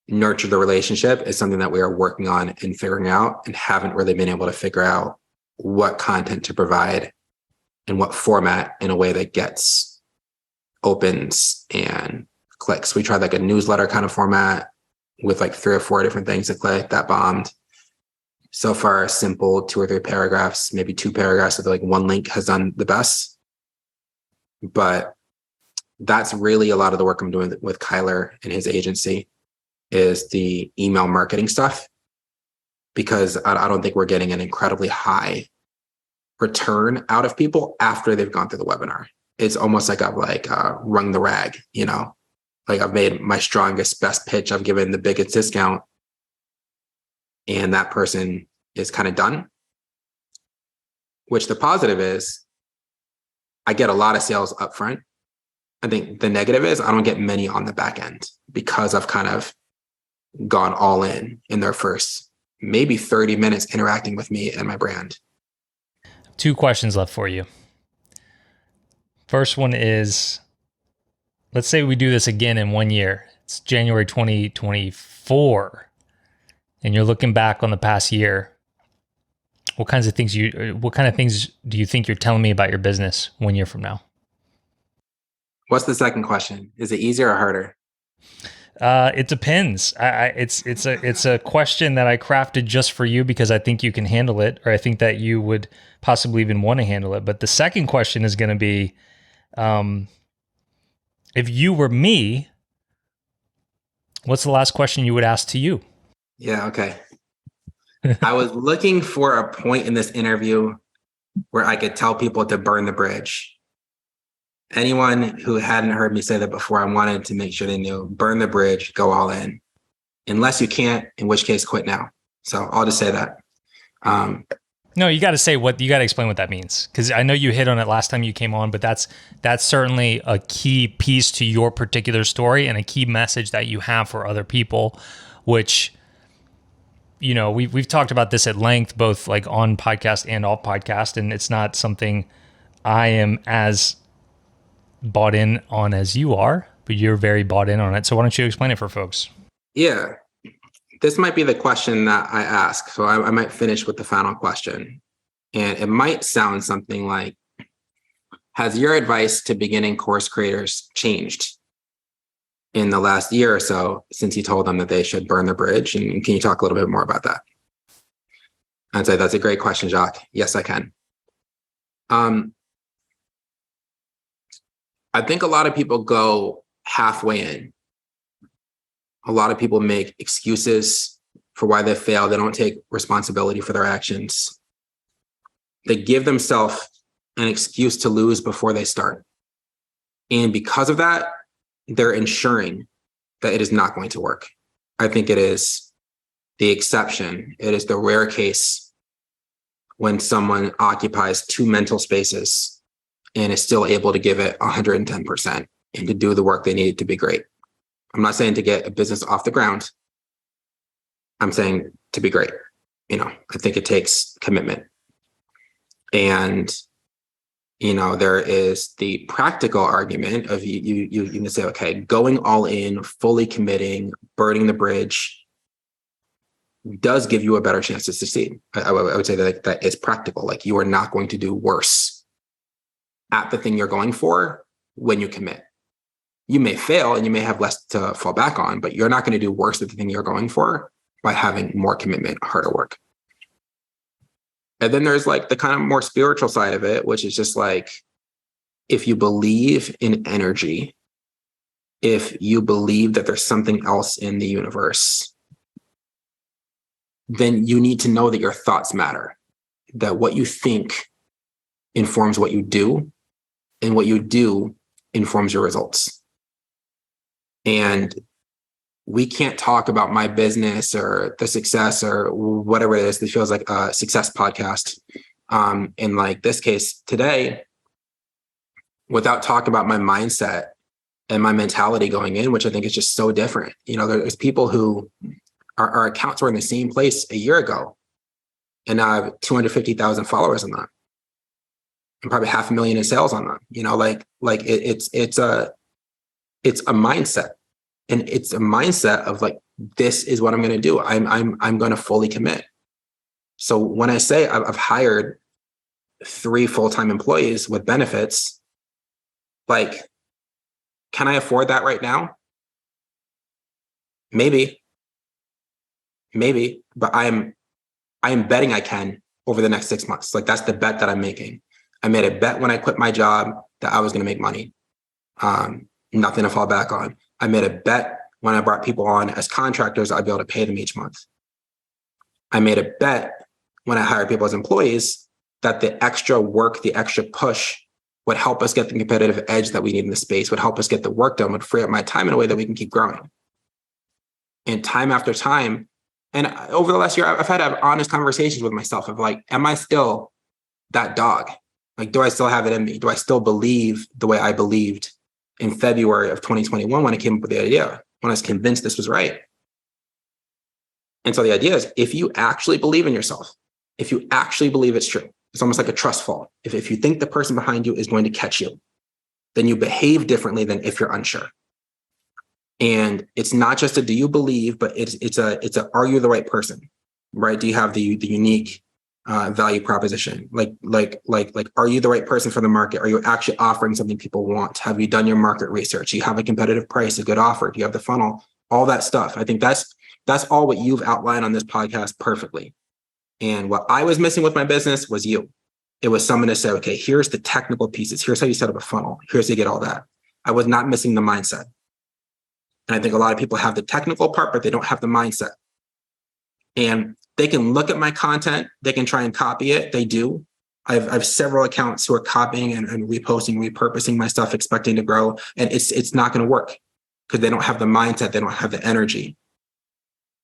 nurture the relationship, is something that we are working on and figuring out, and haven't really been able to figure out what content to provide in what format in a way that gets opens and clicks. We tried like a newsletter kind of format with like 3 or 4 different things to click. That bombed. So far, simple 2 or 3 paragraphs, maybe 2 paragraphs with like 1 link has done the best. But that's really a lot of the work I'm doing with Kyler and his agency, is the email marketing stuff, because I don't think we're getting an incredibly high return out of people after they've gone through the webinar. It's almost like I've wrung the rag, like I've made my strongest, best pitch. I've given the biggest discount, and that person is kind of done. Which the positive is, I get a lot of sales up front. I think the negative is I don't get many on the back end, because I've kind of gone all in their first maybe 30 minutes interacting with me and my brand. 2 questions left for you. First one is, let's say we do this again in 1 year. It's January 2024, and you're looking back on the past year. What kind of things do you think you're telling me about your business 1 year from now? What's the second question? Is it easier or harder? It depends. It's a question that I crafted just for you because I think you can handle it, or I think that you would possibly even want to handle it. But the second question is going to be, if you were me, what's the last question you would ask to you? Yeah, okay. I was looking for a point in this interview where I could tell people to burn the bridge. Anyone who hadn't heard me say that before, I wanted to make sure they knew, burn the bridge, go all in. Unless you can't, in which case quit now. So I'll just say that. No, you got to explain what that means. Because I know you hit on it last time you came on, but that's certainly a key piece to your particular story and a key message that you have for other people, which, we've talked about this at length, both like on podcast and off podcast. And it's not something I am as bought in on as you are, but you're very bought in on it. So why don't you explain it for folks? Yeah. This might be the question that I ask. So I might finish with the final question. And it might sound something like, has your advice to beginning course creators changed in the last year or so since you told them that they should burn the bridge? And can you talk a little bit more about that? I'd say that's a great question, Jacques. Yes, I can. I think a lot of people go halfway in. A lot of people make excuses for why they fail. They don't take responsibility for their actions. They give themselves an excuse to lose before they start. And because of that, they're ensuring that it is not going to work. I think it is the exception. It is the rare case when someone occupies 2 mental spaces and is still able to give it 110% and to do the work they need to be great. I'm not saying to get a business off the ground. I'm saying to be great. I think it takes commitment. And, there is the practical argument of you can say, okay, going all in, fully committing, burning the bridge does give you a better chance to succeed. I would say that is practical. Like, you are not going to do worse at the thing you're going for when you commit. You may fail and you may have less to fall back on, but you're not going to do worse at the thing you're going for by having more commitment, harder work. And then there's like the kind of more spiritual side of it, which is just like, if you believe in energy, if you believe that there's something else in the universe, then you need to know that your thoughts matter, that what you think informs what you do, and what you do informs your results. And we can't talk about my business or the success or whatever it is that feels like a success podcast. In like this case today, without talking about my mindset and my mentality going in, which I think is just so different. There's people who our accounts were in the same place a year ago, And now I have 250,000 followers on that, and probably 500,000 in sales on that. It's a mindset, and it's a mindset of like, this is what I'm going to do. I'm going to fully commit. So when I say I've hired 3 full-time employees with benefits, like, can I afford that right now? Maybe, but I am betting I can over the next 6 months. Like, that's the bet that I'm making. I made a bet when I quit my job that I was going to make money. Nothing to fall back on. I made a bet when I brought people on as contractors, I'd be able to pay them each month. I made a bet when I hired people as employees that the extra work, the extra push would help us get the competitive edge that we need in the space, would help us get the work done, would free up my time in a way that we can keep growing. And time after time, and over the last year, I've had to have honest conversations with myself of like, am I still that dog? Like, do I still have it in me? Do I still believe the way I believed in February of 2021 when I came up with the idea, when I was convinced this was right? And so the idea is, if you actually believe in yourself, if you actually believe it's true, it's almost like a trust fall. If you think the person behind you is going to catch you, then you behave differently than if you're unsure. And it's not just a do you believe, but it's a are you the right person, right? Do you have the unique value proposition? Like, are you the right person for the market? Are you actually offering something people want? Have you done your market research? Do you have a competitive price, a good offer? Do you have the funnel? All that stuff. I think that's all what you've outlined on this podcast perfectly. And what I was missing with my business was you. It was someone to say, okay, here's the technical pieces. Here's how you set up a funnel. Here's how you get all that. I was not missing the mindset. And I think a lot of people have the technical part, but they don't have the mindset. And they can look at my content. They can try and copy it. They do. I have several accounts who are copying and reposting, repurposing my stuff, expecting to grow. And it's not going to work because they don't have the mindset. They don't have the energy.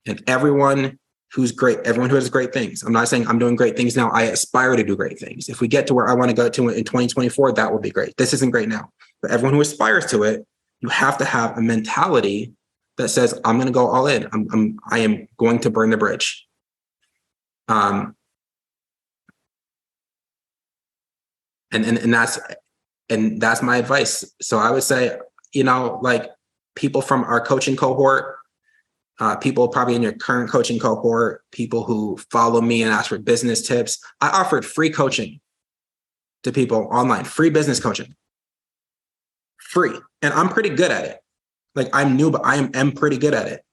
And everyone who's great, everyone who has great things. I'm not saying I'm doing great things now. I aspire to do great things. If we get to where I want to go to in 2024, that will be great. This isn't great now. But everyone who aspires to it, you have to have a mentality that says, I'm going to go all in. I am going to burn the bridge. And that's my advice. So I would say, like, people from our coaching cohort, people probably in your current coaching cohort, people who follow me and ask for business tips. I offered free coaching to people online, free business coaching, free. And I'm pretty good at it. Like, I'm new, but I am pretty good at it.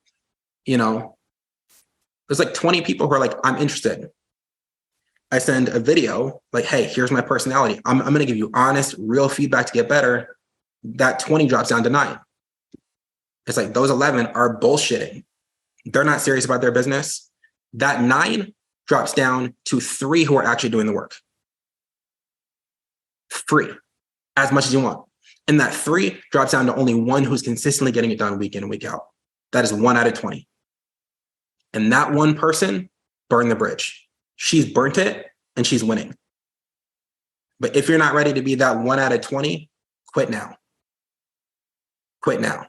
There's like 20 people who are like, I'm interested. I send a video like, hey, here's my personality. I'm going to give you honest, real feedback to get better. That 20 drops down to 9. It's like those 11 are bullshitting. They're not serious about their business. That 9 drops down to 3 who are actually doing the work. Free, as much as you want. And that 3 drops down to only 1 who's consistently getting it done week in and week out. That is 1 out of 20. And that one person burned the bridge. She's burnt it and she's winning. But if you're not ready to be that 1 out of 20, quit now. Quit now.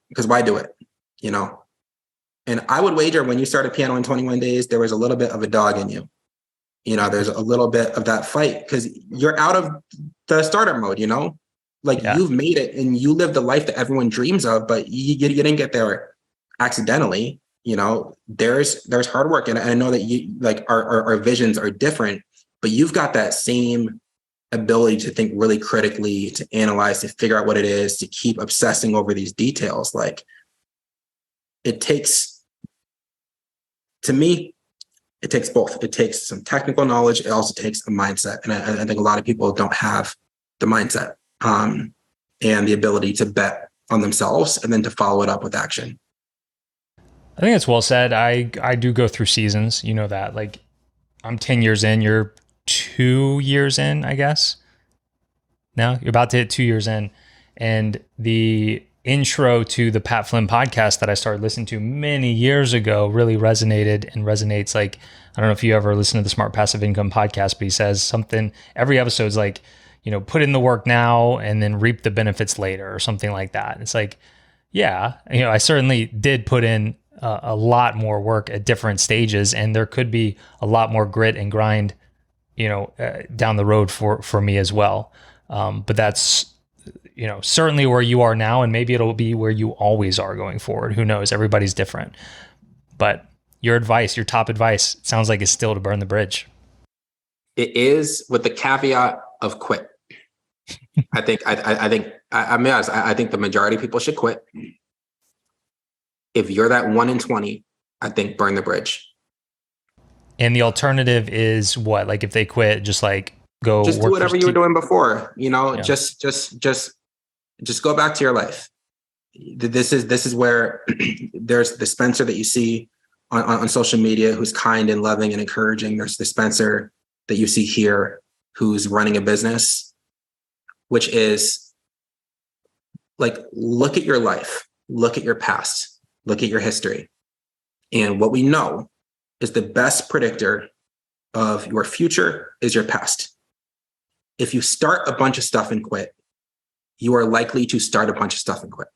Because why do it? And I would wager when you started Piano in 21 Days, there was a little bit of a dog in you. There's a little bit of that fight because you're out of the startup mode, You've made it and you live the life that everyone dreams of, but you didn't get there accidentally. There's hard work. And I know that you like our visions are different, but you've got that same ability to think really critically, to analyze, to figure out what it is, to keep obsessing over these details. Like, it takes, to me, it takes both. It takes some technical knowledge. It also takes a mindset. And I think a lot of people don't have the mindset and the ability to bet on themselves and then to follow it up with action. I think that's well said. I do go through seasons, that. Like, I'm 10 years in, you're 2 years in, I guess. Now you're about to hit 2 years in. And the intro to the Pat Flynn podcast that I started listening to many years ago really resonated and resonates. Like, I don't know if you ever listen to the Smart Passive Income podcast, but he says something, every episode's like, put in the work now and then reap the benefits later or something like that. It's like, yeah, I certainly did put in a lot more work at different stages, and there could be a lot more grit and grind, down the road for me as well. But that's, certainly where you are now, and maybe it'll be where you always are going forward. Who knows? Everybody's different. But your top advice, it sounds like it's still to burn the bridge. It is, with the caveat of quit. I think the majority of people should quit. If you're that 1 in 20, I think burn the bridge. And the alternative is what? Like, if they quit, just go do whatever you were doing before. Yeah. Just go back to your life. This is where there's the Spencer that you see on social media, who's kind and loving and encouraging. There's the Spencer that you see here, who's running a business, which is look at your life, look at your past, look at your history. And what we know is the best predictor of your future is your past. If you start a bunch of stuff and quit, you are likely to start a bunch of stuff and quit.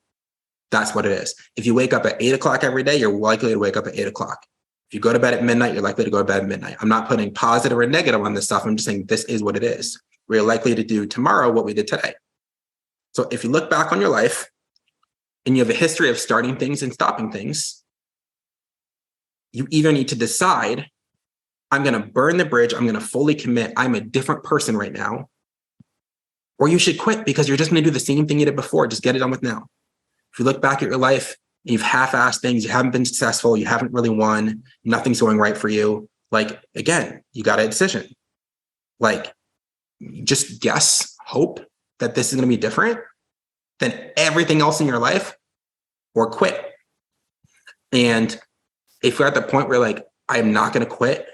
That's what it is. If you wake up at 8 o'clock every day, you're likely to wake up at 8 o'clock. If you go to bed at midnight, you're likely to go to bed at midnight. I'm not putting positive or negative on this stuff. I'm just saying this is what it is. We're likely to do tomorrow what we did today. So if you look back on your life and you have a history of starting things and stopping things, you either need to decide, I'm going to burn the bridge, I'm going to fully commit, I'm a different person right now, or you should quit because you're just going to do the same thing you did before. Just get it done with now. If you look back at your life, you've half-assed things, you haven't been successful, you haven't really won, nothing's going right for you. Again, you got a decision. Just guess, hope that this is going to be different than everything else in your life, or quit. And if you're at the point where I'm not going to quit,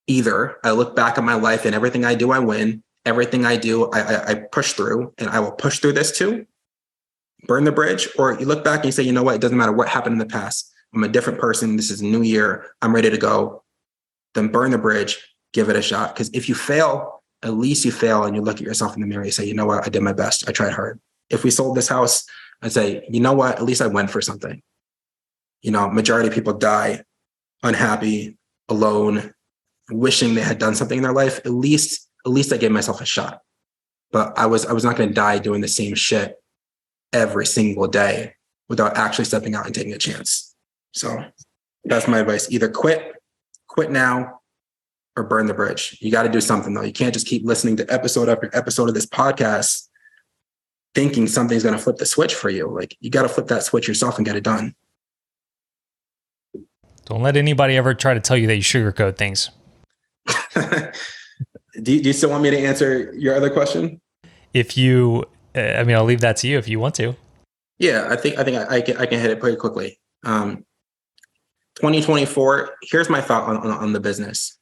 either I look back at my life and everything I do, I win. Everything I do, I push through, and I will push through this too. Burn the bridge. Or you look back and you say, you know what? It doesn't matter what happened in the past. I'm a different person. This is a new year. I'm ready to go. Then burn the bridge, give it a shot. Because if you fail, at least you fail and you look at yourself in the mirror, you say, you know what? I did my best. I tried hard. If we sold this house, I'd say, you know what? At least I went for something. Majority of people die unhappy, alone, wishing they had done something in their life. At least I gave myself a shot. But I was not going to die doing the same shit every single day without actually stepping out and taking a chance. So that's my advice. Either quit now, or burn the bridge. You got to do something though. You can't just keep listening to episode after episode of this podcast thinking something's going to flip the switch for you. You got to flip that switch yourself and get it done. Don't let anybody ever try to tell you that you sugarcoat things. Do you still want me to answer your other question? If you, I'll leave that to you if you want to. Yeah, I think I can hit it pretty quickly. 2024, here's my thought on the business.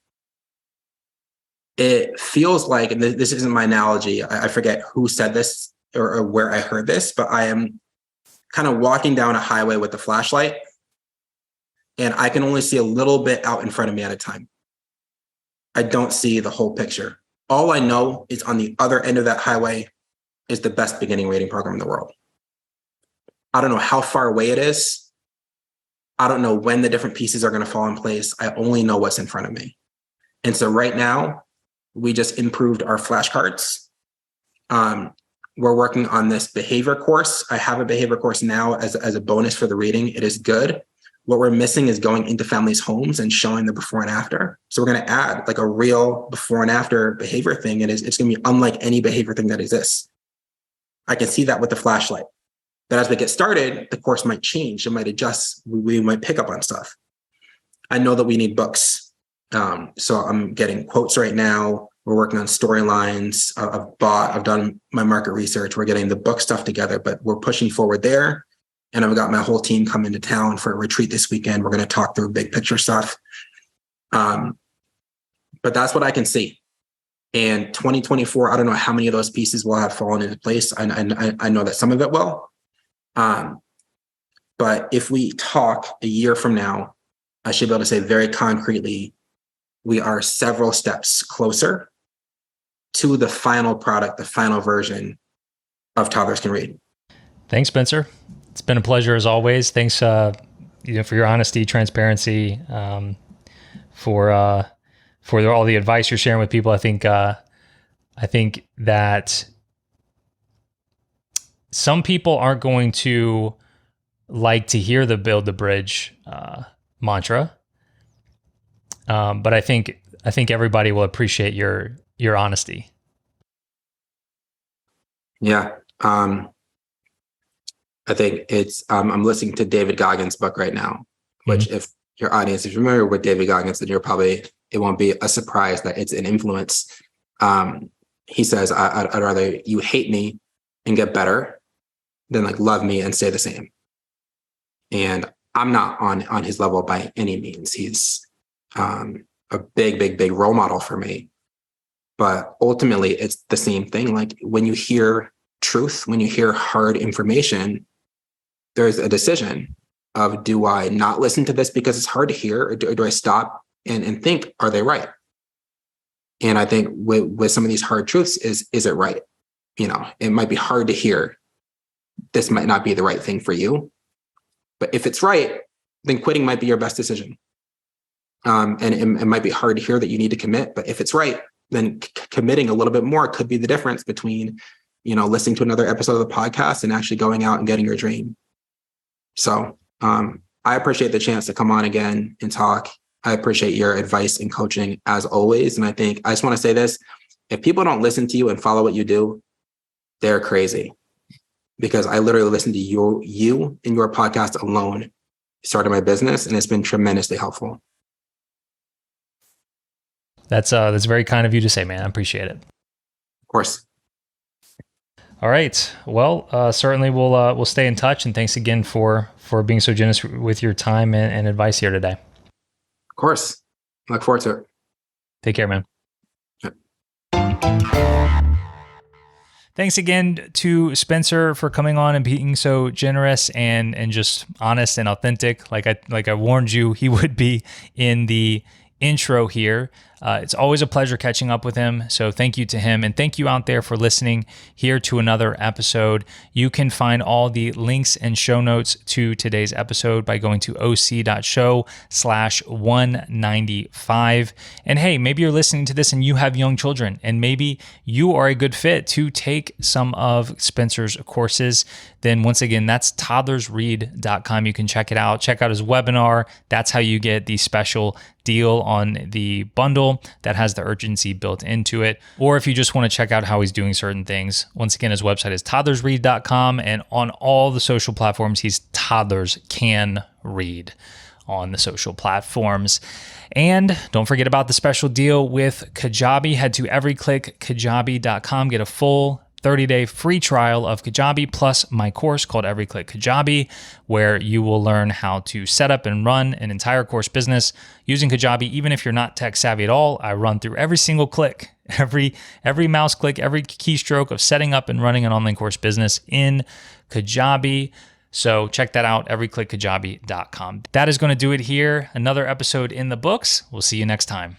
It feels like, and this isn't my analogy, I forget who said this or where I heard this, but I am kind of walking down a highway with a flashlight, and I can only see a little bit out in front of me at a time. I don't see the whole picture. All I know is on the other end of that highway is the best beginning rating program in the world. I don't know how far away it is. I don't know when the different pieces are going to fall in place. I only know what's in front of me. And so right now, we just improved our flashcards. We're working on this behavior course. I have a behavior course now as a bonus for the reading. It is good. What we're missing is going into families' homes and showing the before and after. So we're going to add a real before and after behavior thing. And it's going to be unlike any behavior thing that exists. I can see that with the flashlight. But as we get started, the course might change. It might adjust. We might pick up on stuff. I know that we need books. So I'm getting quotes right now. We're working on storylines. I've done my market research. We're getting the book stuff together, but we're pushing forward there. And I've got my whole team coming to town for a retreat this weekend. We're going to talk through big picture stuff. But that's what I can see. And 2024, I don't know how many of those pieces will have fallen into place. I know that some of it will. But if we talk a year from now, I should be able to say very concretely, we are several steps closer to the final product, the final version of Toddlers Can Read. Thanks, Spencer. It's been a pleasure as always. Thanks, for your honesty, transparency, for all the advice you're sharing with people. I think that some people aren't going to like to hear the build the bridge mantra, but I think everybody will appreciate your honesty. Yeah. I think it's, I'm listening to David Goggins' book right now, which if your audience is familiar with David Goggins, then it won't be a surprise that it's an influence. He says, I'd rather you hate me and get better than like love me and stay the same. And I'm not on his level by any means. He's a big role model for me. But ultimately, it's the same thing. Like when you hear truth, when you hear hard information, there's a decision of, do I not listen to this because it's hard to hear, or do I stop and think, are they right? And I think with some of these hard truths is it right? It might be hard to hear. This might not be the right thing for you. But if it's right, then quitting might be your best decision. And it might be hard to hear that you need to commit, but if it's right, then committing a little bit more could be the difference between, listening to another episode of the podcast and actually going out and getting your dream. So I appreciate the chance to come on again and talk. I appreciate your advice and coaching as always. And I just want to say this: if people don't listen to you and follow what you do, they're crazy. Because I literally listened to you and your podcast alone, started my business, and it's been tremendously helpful. That's very kind of you to say, man. I appreciate it. Of course. All right. Well, certainly we'll stay in touch, and thanks again for being so generous with your time and advice here today. Of course. I look forward to it. Take care, man. Yep. Thanks again to Spencer for coming on and being so generous and just honest and authentic. Like I warned you, he would be in the intro here. It's always a pleasure catching up with him. So thank you to him, and thank you out there for listening here to another episode. You can find all the links and show notes to today's episode by going to oc.show/195. And hey, maybe you're listening to this and you have young children, and maybe you are a good fit to take some of Spencer's courses. Then once again, that's toddlersread.com. You can check it out. Check out his webinar. That's how you get the special deal on the bundle that has the urgency built into it. Or if you just want to check out how he's doing certain things, once again, his website is toddlersread.com, and on all the social platforms, he's Toddlers Can Read on the social platforms. And don't forget about the special deal with Kajabi. Head to everyclickkajabi.com, get a full 30-day free trial of Kajabi plus my course called Every Click Kajabi, where you will learn how to set up and run an entire course business using Kajabi. Even if you're not tech savvy at all, I run through every single click, every mouse click, every keystroke of setting up and running an online course business in Kajabi. So check that out, everyclickkajabi.com. That is going to do it here. Another episode in the books. We'll see you next time.